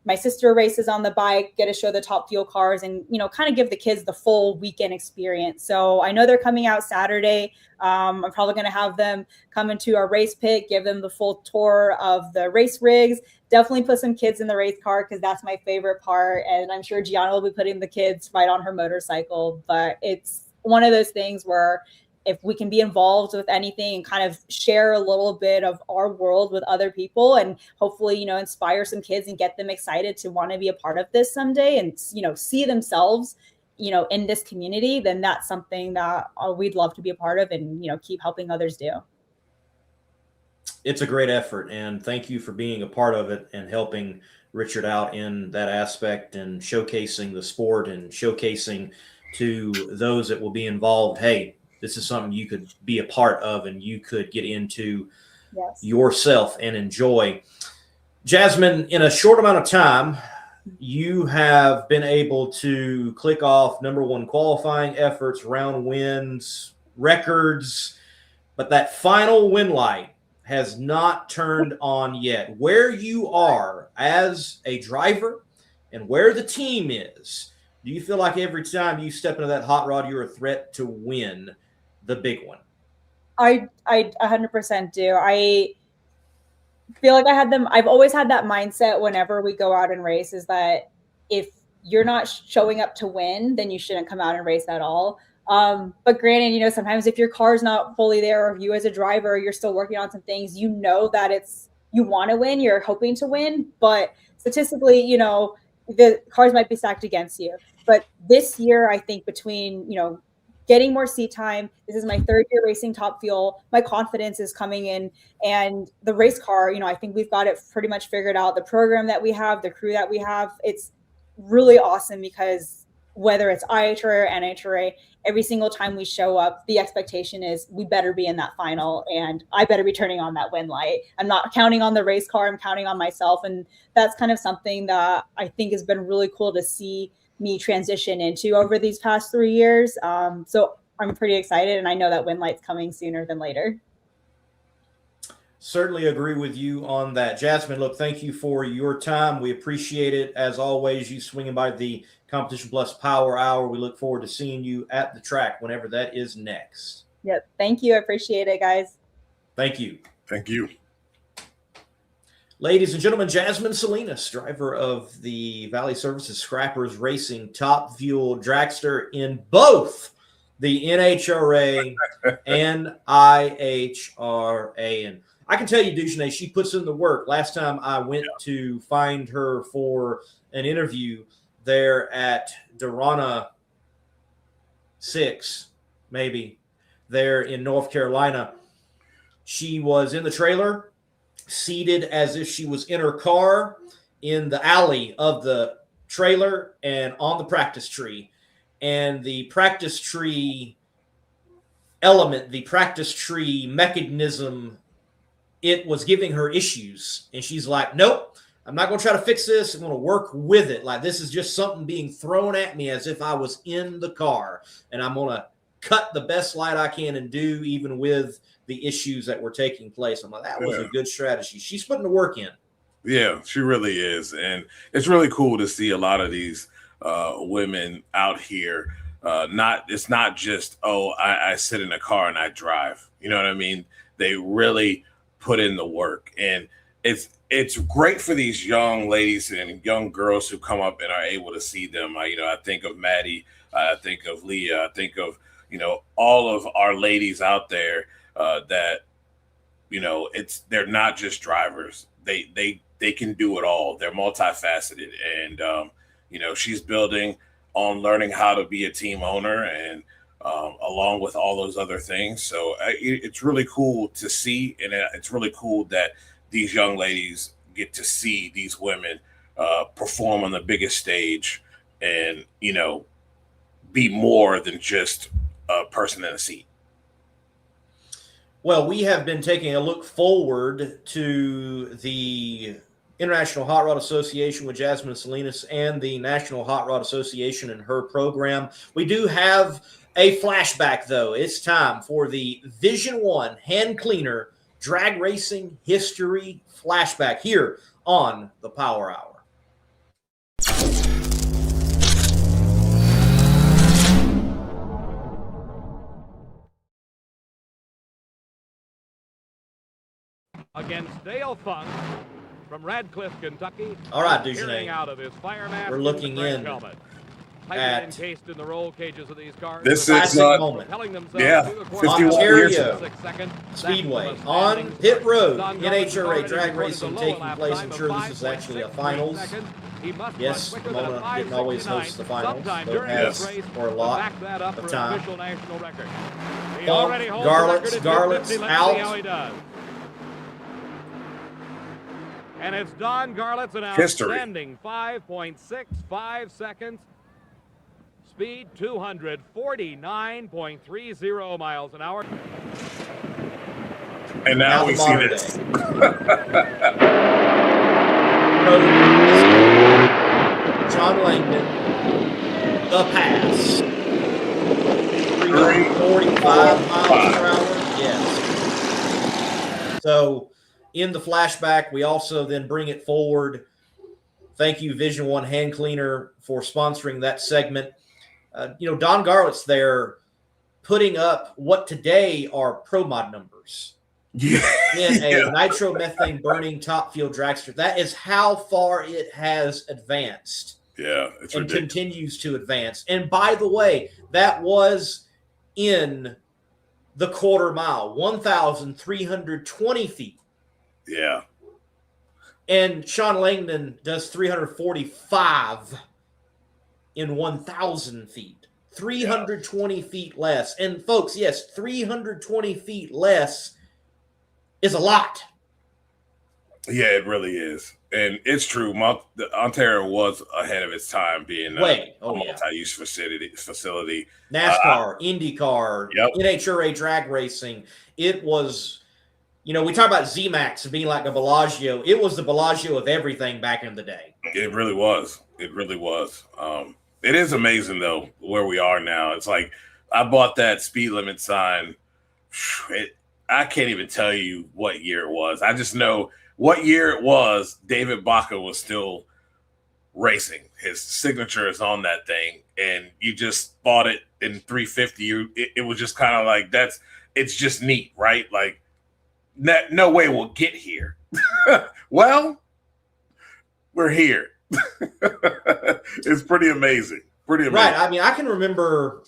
my sister races on the bike, get to show the top fuel cars, and kind of give the kids the full weekend experience. So I know they're coming out Saturday. I'm probably going to have them come into our race pit, give them the full tour of the race rigs. Definitely put some kids in the race car because that's my favorite part, and I'm sure Gianna will be putting the kids right on her motorcycle. But it's one of those things where if we can be involved with anything and kind of share a little bit of our world with other people, and hopefully, inspire some kids and get them excited to want to be a part of this someday and, see themselves, in this community, then that's something that we'd love to be a part of and, keep helping others do. It's a great effort, and thank you for being a part of it and helping Richard out in that aspect and showcasing the sport and showcasing to those that will be involved, hey, this is something you could be a part of and you could get into yourself and enjoy. Jasmine, in a short amount of time, you have been able to click off number one qualifying efforts, round wins, records, but that final win light has not turned on yet. Where you are as a driver and where the team is, do you feel like every time you step into that hot rod, you're a threat to win the big one? I 100% do. I feel like I've always had that mindset whenever we go out and race, is that if you're not showing up to win, then you shouldn't come out and race at all. But granted, sometimes if your car's not fully there, or if you as a driver, you're still working on some things, that you want to win, you're hoping to win, but statistically, the cars might be stacked against you. But this year, I think between, getting more seat time, this is my third year racing Top Fuel, my confidence is coming in, and the race car, I think we've got it pretty much figured out. The program that we have, the crew that we have, it's really awesome, because whether it's IHRA or NHRA, every single time we show up, the expectation is we better be in that final, and I better be turning on that win light. I'm not counting on the race car, I'm counting on myself. And that's kind of something that I think has been really cool to see me transition into over these past 3 years. So I'm pretty excited, and I know that win light's coming sooner than later. Certainly agree with you on that. Jasmine, look, thank you for your time. We appreciate it. As always, you swinging by the Competition Plus Power Hour. We look forward to seeing you at the track whenever that is next. Yep. Thank you. I appreciate it, guys. Thank you. Thank you. Ladies and gentlemen, Jasmine Salinas, driver of the Valley Services Scrappers Racing Top Fuel Dragster in both the NHRA and IHRA. And I can tell you, Duchesne, she puts in the work. Last time I went to find her for an interview there at Dorana 6, maybe, there in North Carolina, she was in the trailer, seated as if she was in her car in the alley of the trailer and on the practice tree. And the practice tree element, the practice tree mechanism, it was giving her issues. And she's like, nope, I'm not going to try to fix this. I'm going to work with it. Like, this is just something being thrown at me as if I was in the car. And I'm going to cut the best light I can and do, even with the issues that were taking place. I'm like, that was a good strategy. She's putting the work in. Yeah, she really is. And it's really cool to see a lot of these women out here. It's not just, I sit in a car and I drive. You know what I mean? They really put in the work. And it's great for these young ladies and young girls who come up and are able to see them. I think of Maddie, I think of Leah, I think of, all of our ladies out there that, they're not just drivers. They can do it all. They're multifaceted. And, she's building on learning how to be a team owner and along with all those other things. So it's really cool to see. And it's really cool that these young ladies get to see these women perform on the biggest stage and, be more than just a person in a seat. Well, we have been taking a look forward to the International Hot Rod Association with Jasmine Salinas and the National Hot Rod Association and her program. We do have a flashback, though. It's time for the Vision One Hand Cleaner Drag Racing History Flashback here on the Power Hour. Against Dale Funk from Radcliffe, Kentucky. All right, Duchesne. Out of his fire mask we're looking in helmet. at encased in the roll cages of these cars. This classic is moment. 51 years Ontario Speedway on pit road. NHRA drag racing taking place. I'm sure this is actually a finals. Yes, Mona didn't always host the finals, but has for a lot of time. Garlett's out. And it's Don Garlett's an History. outstanding 5.65 seconds. Speed 249.30 miles an hour. And now we see this. John Langdon, the pass. 345 miles per hour. Yes. So in the flashback, we also then bring it forward. Thank you, Vision One Hand Cleaner, for sponsoring that segment. Don Garlett's there putting up what today are pro mod numbers. Yeah. In a nitromethane burning top fuel dragster. That is how far it has advanced. Yeah, it's and ridiculous. Continues to advance. And by the way, that was in the quarter mile, 1,320 feet. Yeah. And Sean Langdon does 345 in 1,000 feet. 320 feet less. And folks, yes, 320 feet less is a lot. Yeah, it really is. And it's true. Ontario was ahead of its time being a multi-use facility. NASCAR, IndyCar, NHRA drag racing. It was, we talk about ZMAX being like a Bellagio. It was the Bellagio of everything back in the day. It really was. It really was. It is amazing, though, where we are now. It's like I bought that speed limit sign. I can't even tell you what year it was. I just know what year it was. David Baca was still racing. His signature is on that thing, and you just bought it in 350. It was just kind of like it's just neat, right? Like, no way we'll get here. Well, we're here. It's pretty amazing. Right. I mean, I can remember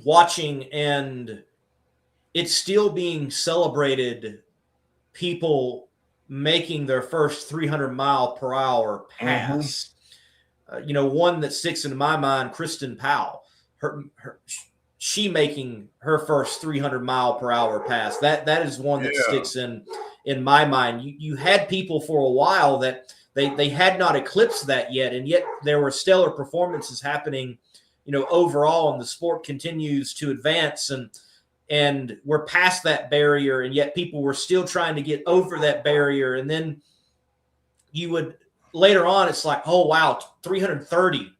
watching and it's still being celebrated, people making their first 300 mile per hour pass. One that sticks into my mind, Kristen Powell, she making her first 300 mile per hour pass. That is one that sticks in my mind. You had people for a while that they had not eclipsed that yet, and yet there were stellar performances happening, overall, and the sport continues to advance, and we're past that barrier, and yet people were still trying to get over that barrier. And then you would later on, it's like, oh wow, 330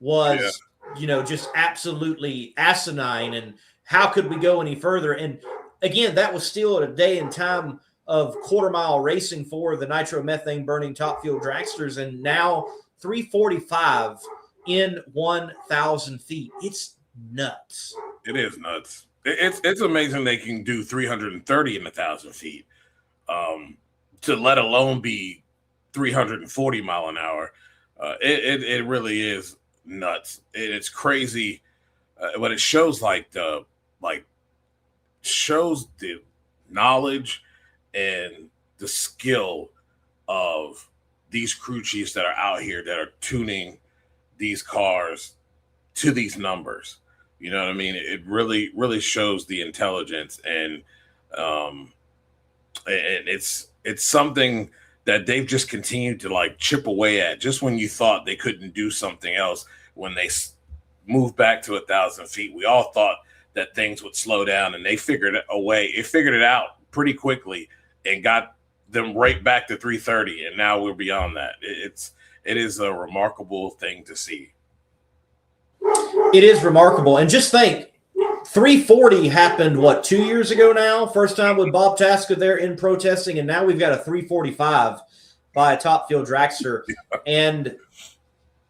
was just absolutely asinine, and how could we go any further? And again, that was still at a day and time of quarter mile racing for the nitromethane burning top fuel dragsters, and now 345 in 1,000 feet. It's nuts. It is nuts. It's amazing they can do 330 in 1,000 feet. to let alone be 340 mile an hour. It really is nuts. It's crazy, but it shows shows the knowledge and the skill of these crew chiefs that are out here that are tuning these cars to these numbers. You know what I mean? It really shows the intelligence, and it's something that they've just continued to like chip away at. Just when you thought they couldn't do something else, when they moved back to 1,000 feet, we all thought that things would slow down, and they figured it away. It figured it out pretty quickly and got them right back to 330, and now we're beyond that. It is a remarkable thing to see. It is remarkable, and just think, 340 happened, 2 years ago now? First time with Bob Tasca there in protesting, and now we've got a 345 by a top field dragster. And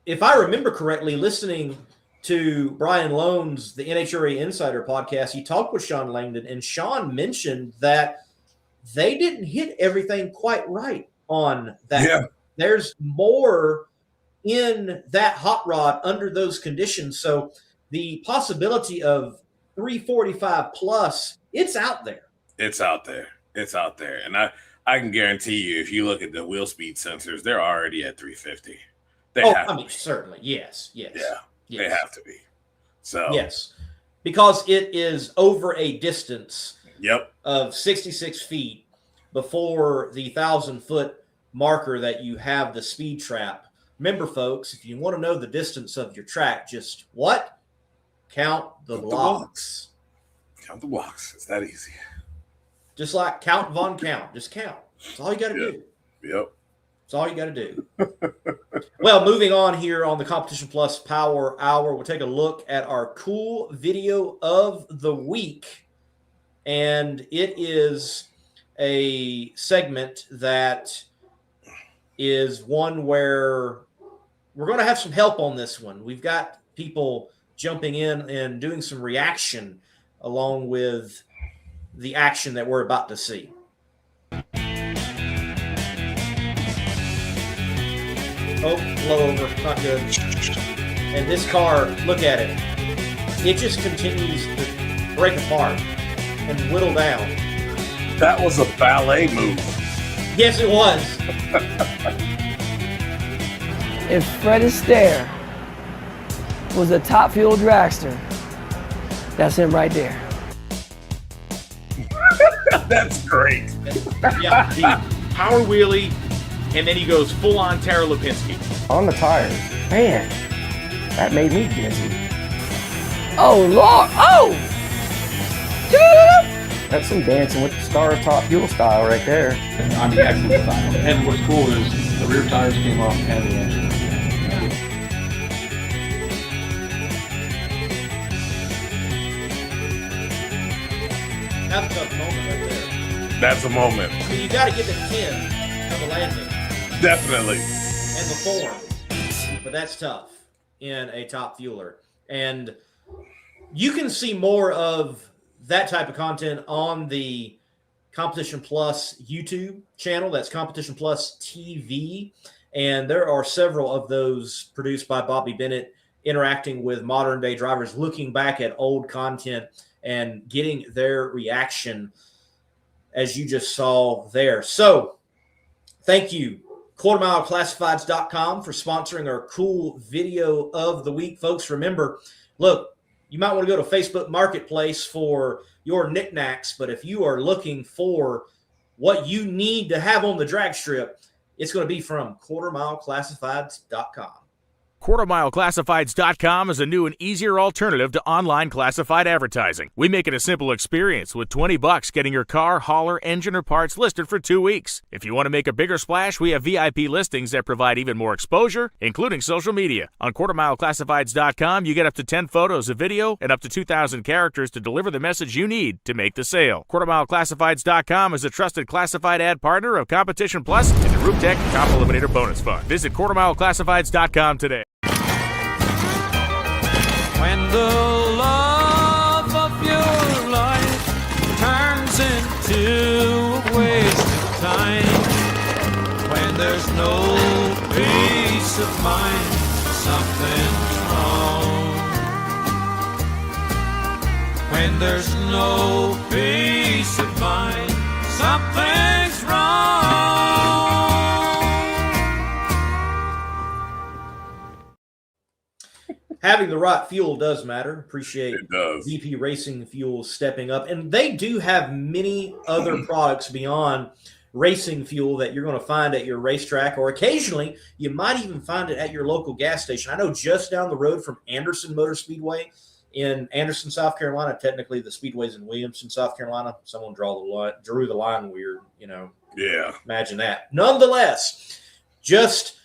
if I remember correctly, listening to Brian Lone's the NHRA Insider podcast, he talked with Sean Langdon, and Sean mentioned that they didn't hit everything quite right on that. Yeah. There's more in that hot rod under those conditions. So the possibility of 345 plus, it's out there. It's out there. And I can guarantee you, if you look at the wheel speed sensors, they're already at 350. Certainly. Yes. Yeah, they have to be. So yes, because it is over a distance of 66 feet before the 1,000-foot marker that you have the speed trap. Remember, folks, if you want to know the distance of your track, just count the blocks. Count the blocks. It's that easy. Just like Count Von Count. Just count. That's all you got to do. Yep. That's all you got to do. Well, moving on here on the Competition Plus Power Hour, we'll take a look at our cool video of the week. And it is a segment that is one where we're going to have some help on this one. We've got people jumping in and doing some reaction along with the action that we're about to see. Oh, blow over. Not good. And this car, look at it. It just continues to break apart and whittle down. That was a ballet move. Yes, it was. If Fred Astaire was a top fuel dragster, that's him right there. That's great. Yeah. Power wheelie, and then he goes full on Tara Lipinski. On the tires. Man, that made me dizzy. Oh, Lord. Oh! That's some dancing with the Star Top Fuel style right there. On the excellent style. And what's cool is the rear tires came off and the engine. That's a tough moment right there. That's a moment. I mean, you got to get the 10 of the landing. Definitely. And the form. But that's tough in a top fueler. And you can see more of that type of content on the Competition Plus YouTube channel. That's Competition Plus TV. And there are several of those produced by Bobby Bennett interacting with modern day drivers, looking back at old content and getting their reaction as you just saw there. So thank you, quartermileclassifieds.com, for sponsoring our cool video of the week. Folks, remember, look, you might want to go to Facebook Marketplace for your knickknacks, but if you are looking for what you need to have on the drag strip, it's going to be from quartermileclassifieds.com. QuartermileClassifieds.com is a new and easier alternative to online classified advertising. We make it a simple experience with $20 getting your car, hauler, engine, or parts listed for 2 weeks. If you want to make a bigger splash, we have VIP listings that provide even more exposure, including social media. On QuartermileClassifieds.com, you get up to 10 photos of video and up to 2,000 characters to deliver the message you need to make the sale. QuartermileClassifieds.com is a trusted classified ad partner of Competition Plus and the Roof Deck Top Eliminator Bonus Fund. Visit QuartermileClassifieds.com today. When the love of your life turns into a waste of time, no peace of mind, something's wrong. When there's no peace of mind, something's wrong. Having the right fuel does matter. Appreciate It does. VP Racing Fuel stepping up. And they do have many other products beyond racing fuel that you're going to find at your racetrack, or occasionally you might even find it at your local gas station. I know just down the road from Anderson Motor Speedway in Anderson, South Carolina, technically the speedway's in Williamson, South Carolina. Someone drew the line weird, Yeah. Imagine that. Nonetheless, just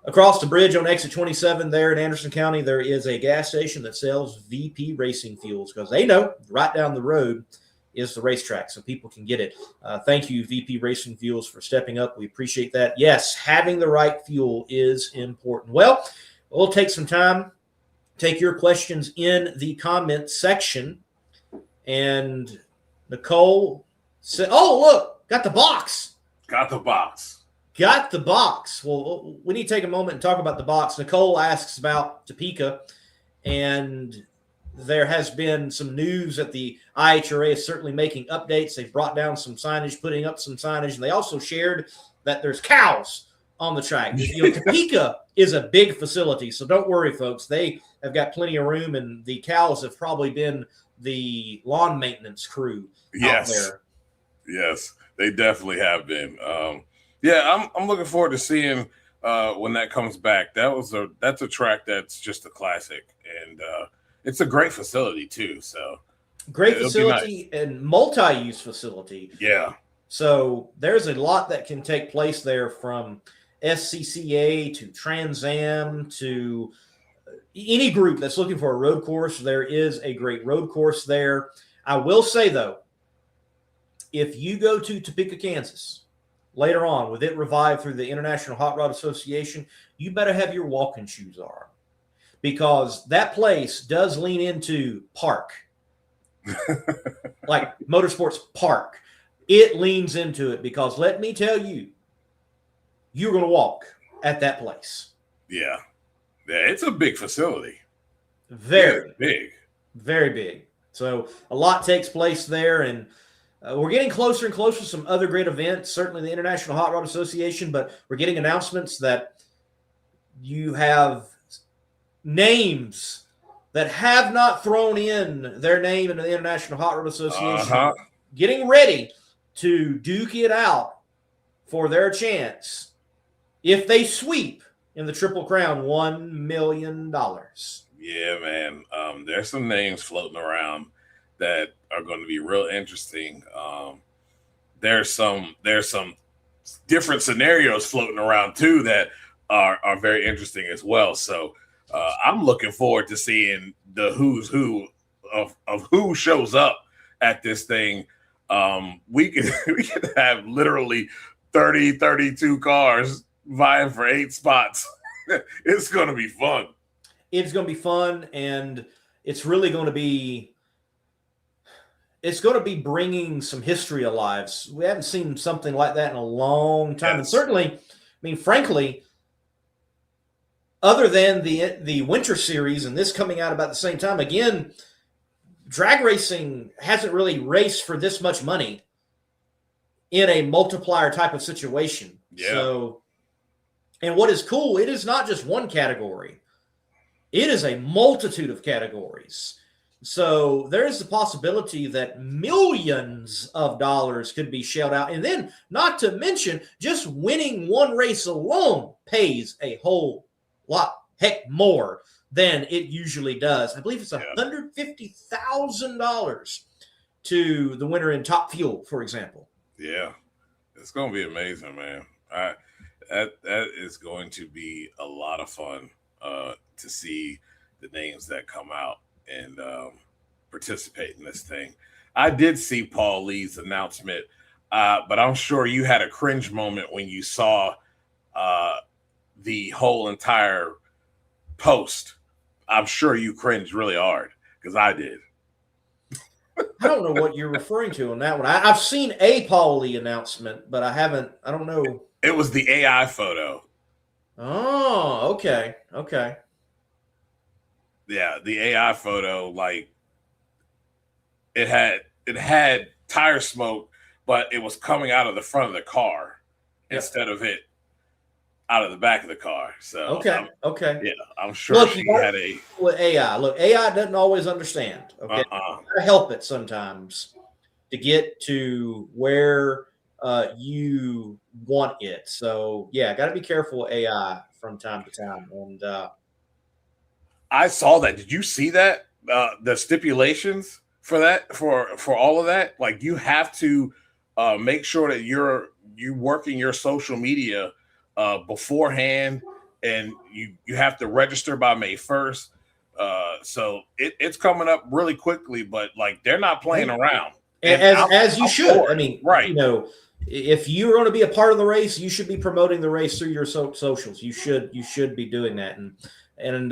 across the bridge on exit 27 there in Anderson County, there is a gas station that sells VP Racing Fuels because they know right down the road is the racetrack, so people can get it. Thank you, VP Racing Fuels, for stepping up. We appreciate that. Yes, having the right fuel is important. Well, we'll take some time, take your questions in the comment section. And Nicole said, oh, look, got the box. Got the box. Got the box. Well, we need to take a moment and talk about the box. Nicole asks about Topeka, and there has been some news that the IHRA is certainly making updates. They've brought down some signage, putting up some signage, and they also shared that there's cows on the track. Topeka is a big facility, so don't worry, folks. They have got plenty of room, and the cows have probably been the lawn maintenance crew out there. Yes, they definitely have been. Yeah, I'm looking forward to seeing when that comes back. That's a track that's just a classic, and it's a great facility too. So great facility and multi-use facility. Yeah. So there's a lot that can take place there, from SCCA to Trans Am to any group that's looking for a road course. There is a great road course there. I will say though, if you go to Topeka, Kansas, later on, with it revived through the International Hot Rod Association, you better have your walking shoes on, because that place does lean into park, like Motorsports Park. It leans into it, because let me tell you, you're going to walk at that place. Yeah. Yeah, it's a big facility. Very big. Very big. So a lot takes place there, and we're getting closer and closer to some other great events, certainly the International Hot Rod Association, but we're getting announcements that you have names that have not thrown in their name into the International Hot Rod Association getting ready to duke it out for their chance, if they sweep in the Triple Crown, $1 million. Yeah, man. There's some names floating around that are going to be real interesting. There's some different scenarios floating around too that are very interesting as well. So I'm looking forward to seeing the who's who of who shows up at this thing. We could have literally 32 cars vying for 8 spots. It's going to be fun. It's going to be fun, and it's really going to be bringing some history alive. We haven't seen something like that in a long time. Yes. And certainly, I mean, frankly, other than the Winter Series and this coming out about the same time, again, drag racing hasn't really raced for this much money in a multiplier type of situation. Yeah. So, and what is cool, it is not just one category. It is a multitude of categories. So there is the possibility that millions of dollars could be shelled out. And then, not to mention, just winning one race alone pays a whole lot, heck, more than it usually does. I believe it's $150,000 to the winner in Top Fuel, for example. Yeah, it's going to be amazing, man. That is going to be a lot of fun to see the names that come out and participate in this thing. I did see Paul Lee's announcement, but I'm sure you had a cringe moment when you saw the whole entire post. I'm sure you cringed really hard, because I did. I don't know what you're referring to on that one. I've seen a Paul Lee announcement, but I don't know. It was the AI photo. Oh, okay. Yeah, the AI photo, like it had tire smoke, but it was coming out of the front of the car instead of it out of the back of the car. So okay. Yeah, I'm sure Look, she had a with AI. Look, AI doesn't always understand. Okay, you gotta help it sometimes to get to where you want it. So yeah, got to be careful with AI from time to time. And I saw that. Did you see that? The stipulations for that, for all of that, like you have to make sure that you working your social media beforehand, and you have to register by May 1st. So it's coming up really quickly, but like they're not playing around. As you should. I mean, right. You know, if you're going to be a part of the race, you should be promoting the race through your socials. You should be doing that. And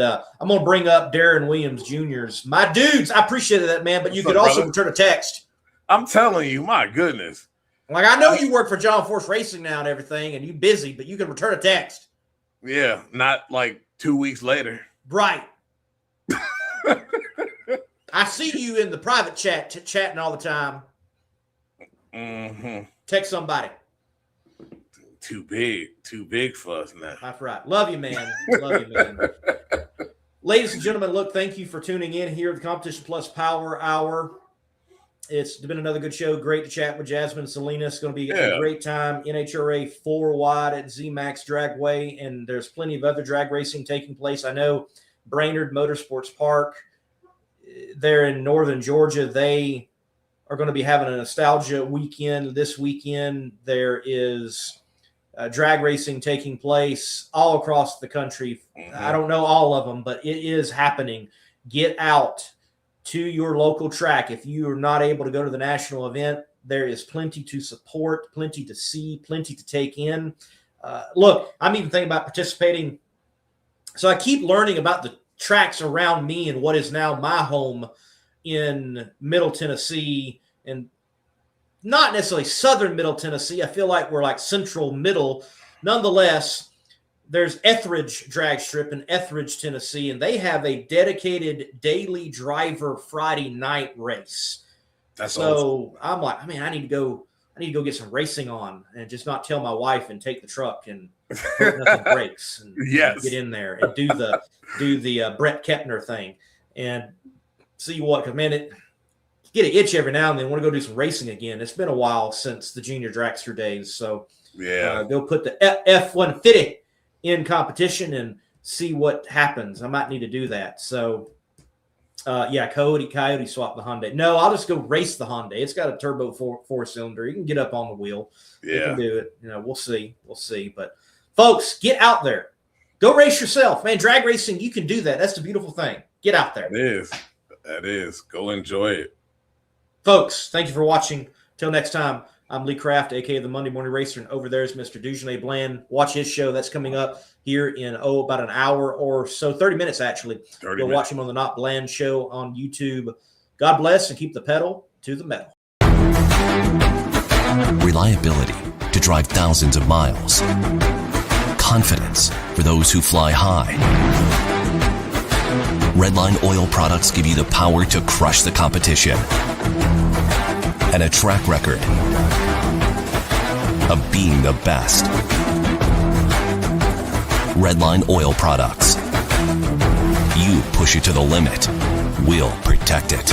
I'm going to bring up Darren Williams Jr.'s. My dudes, I appreciated that, man, but you could also return a text. I'm telling you, my goodness. Like, I know you work for John Force Racing now and everything, and you're busy, but you can return a text. Yeah, not like 2 weeks later. Right. I see you in the private chat chatting all the time. Mm-hmm. Text somebody. Too big for us now. That's right. Love you, man. Love you, man. Ladies and gentlemen, look, thank you for tuning in here at the Competition Plus Power Hour. It's been another good show. Great to chat with Jasmine Salinas. Going to be a great time. NHRA 4 wide at ZMAX Dragway, and there's plenty of other drag racing taking place. I know Brainerd Motorsports Park, there in northern Georgia, they are going to be having a nostalgia weekend this weekend. There is drag racing taking place all across the country. Mm-hmm. I don't know all of them, but it is happening. Get out to your local track. If you are not able to go to the national event, there is plenty to support, plenty to see, plenty to take in. Look, I'm even thinking about participating. So I keep learning about the tracks around me and what is now my home in Middle Tennessee, and not necessarily southern Middle Tennessee. I feel like we're like central middle. Nonetheless, there's Etheridge Drag Strip in Etheridge, Tennessee, and they have a dedicated daily driver Friday night race. That's so awesome. I'm like, man, I need to go get some racing on and just not tell my wife and take the truck and hope nothing breaks and get in there and do the Brett Kepner thing and see what, because man, it get an itch every now and then. Want to go do some racing again. It's been a while since the junior dragster days, so go put the F-150 in competition and see what happens. I might need to do that. So Coyote swapped the Hyundai. No, I'll just go race the Hyundai. It's got a turbo four-cylinder. You can get up on the wheel. You can do it. You know, we'll see. But folks, get out there. Go race yourself, man. Drag racing, you can do that. That's the beautiful thing. Get out there. That is. Go enjoy it. Folks, thank you for watching. Till next time, I'm Lee Kraft, a.k.a. the Monday Morning Racer, and over there is Mr. Dujournay Bland. Watch his show. That's coming up here in, about an hour or so, 30 minutes actually. Go watch him on the Not Bland Show on YouTube. God bless and keep the pedal to the metal. Reliability to drive thousands of miles. Confidence for those who fly high. Redline oil products give you the power to crush the competition. And a track record of being the best. Redline oil products. You push it to the limit, we'll protect it.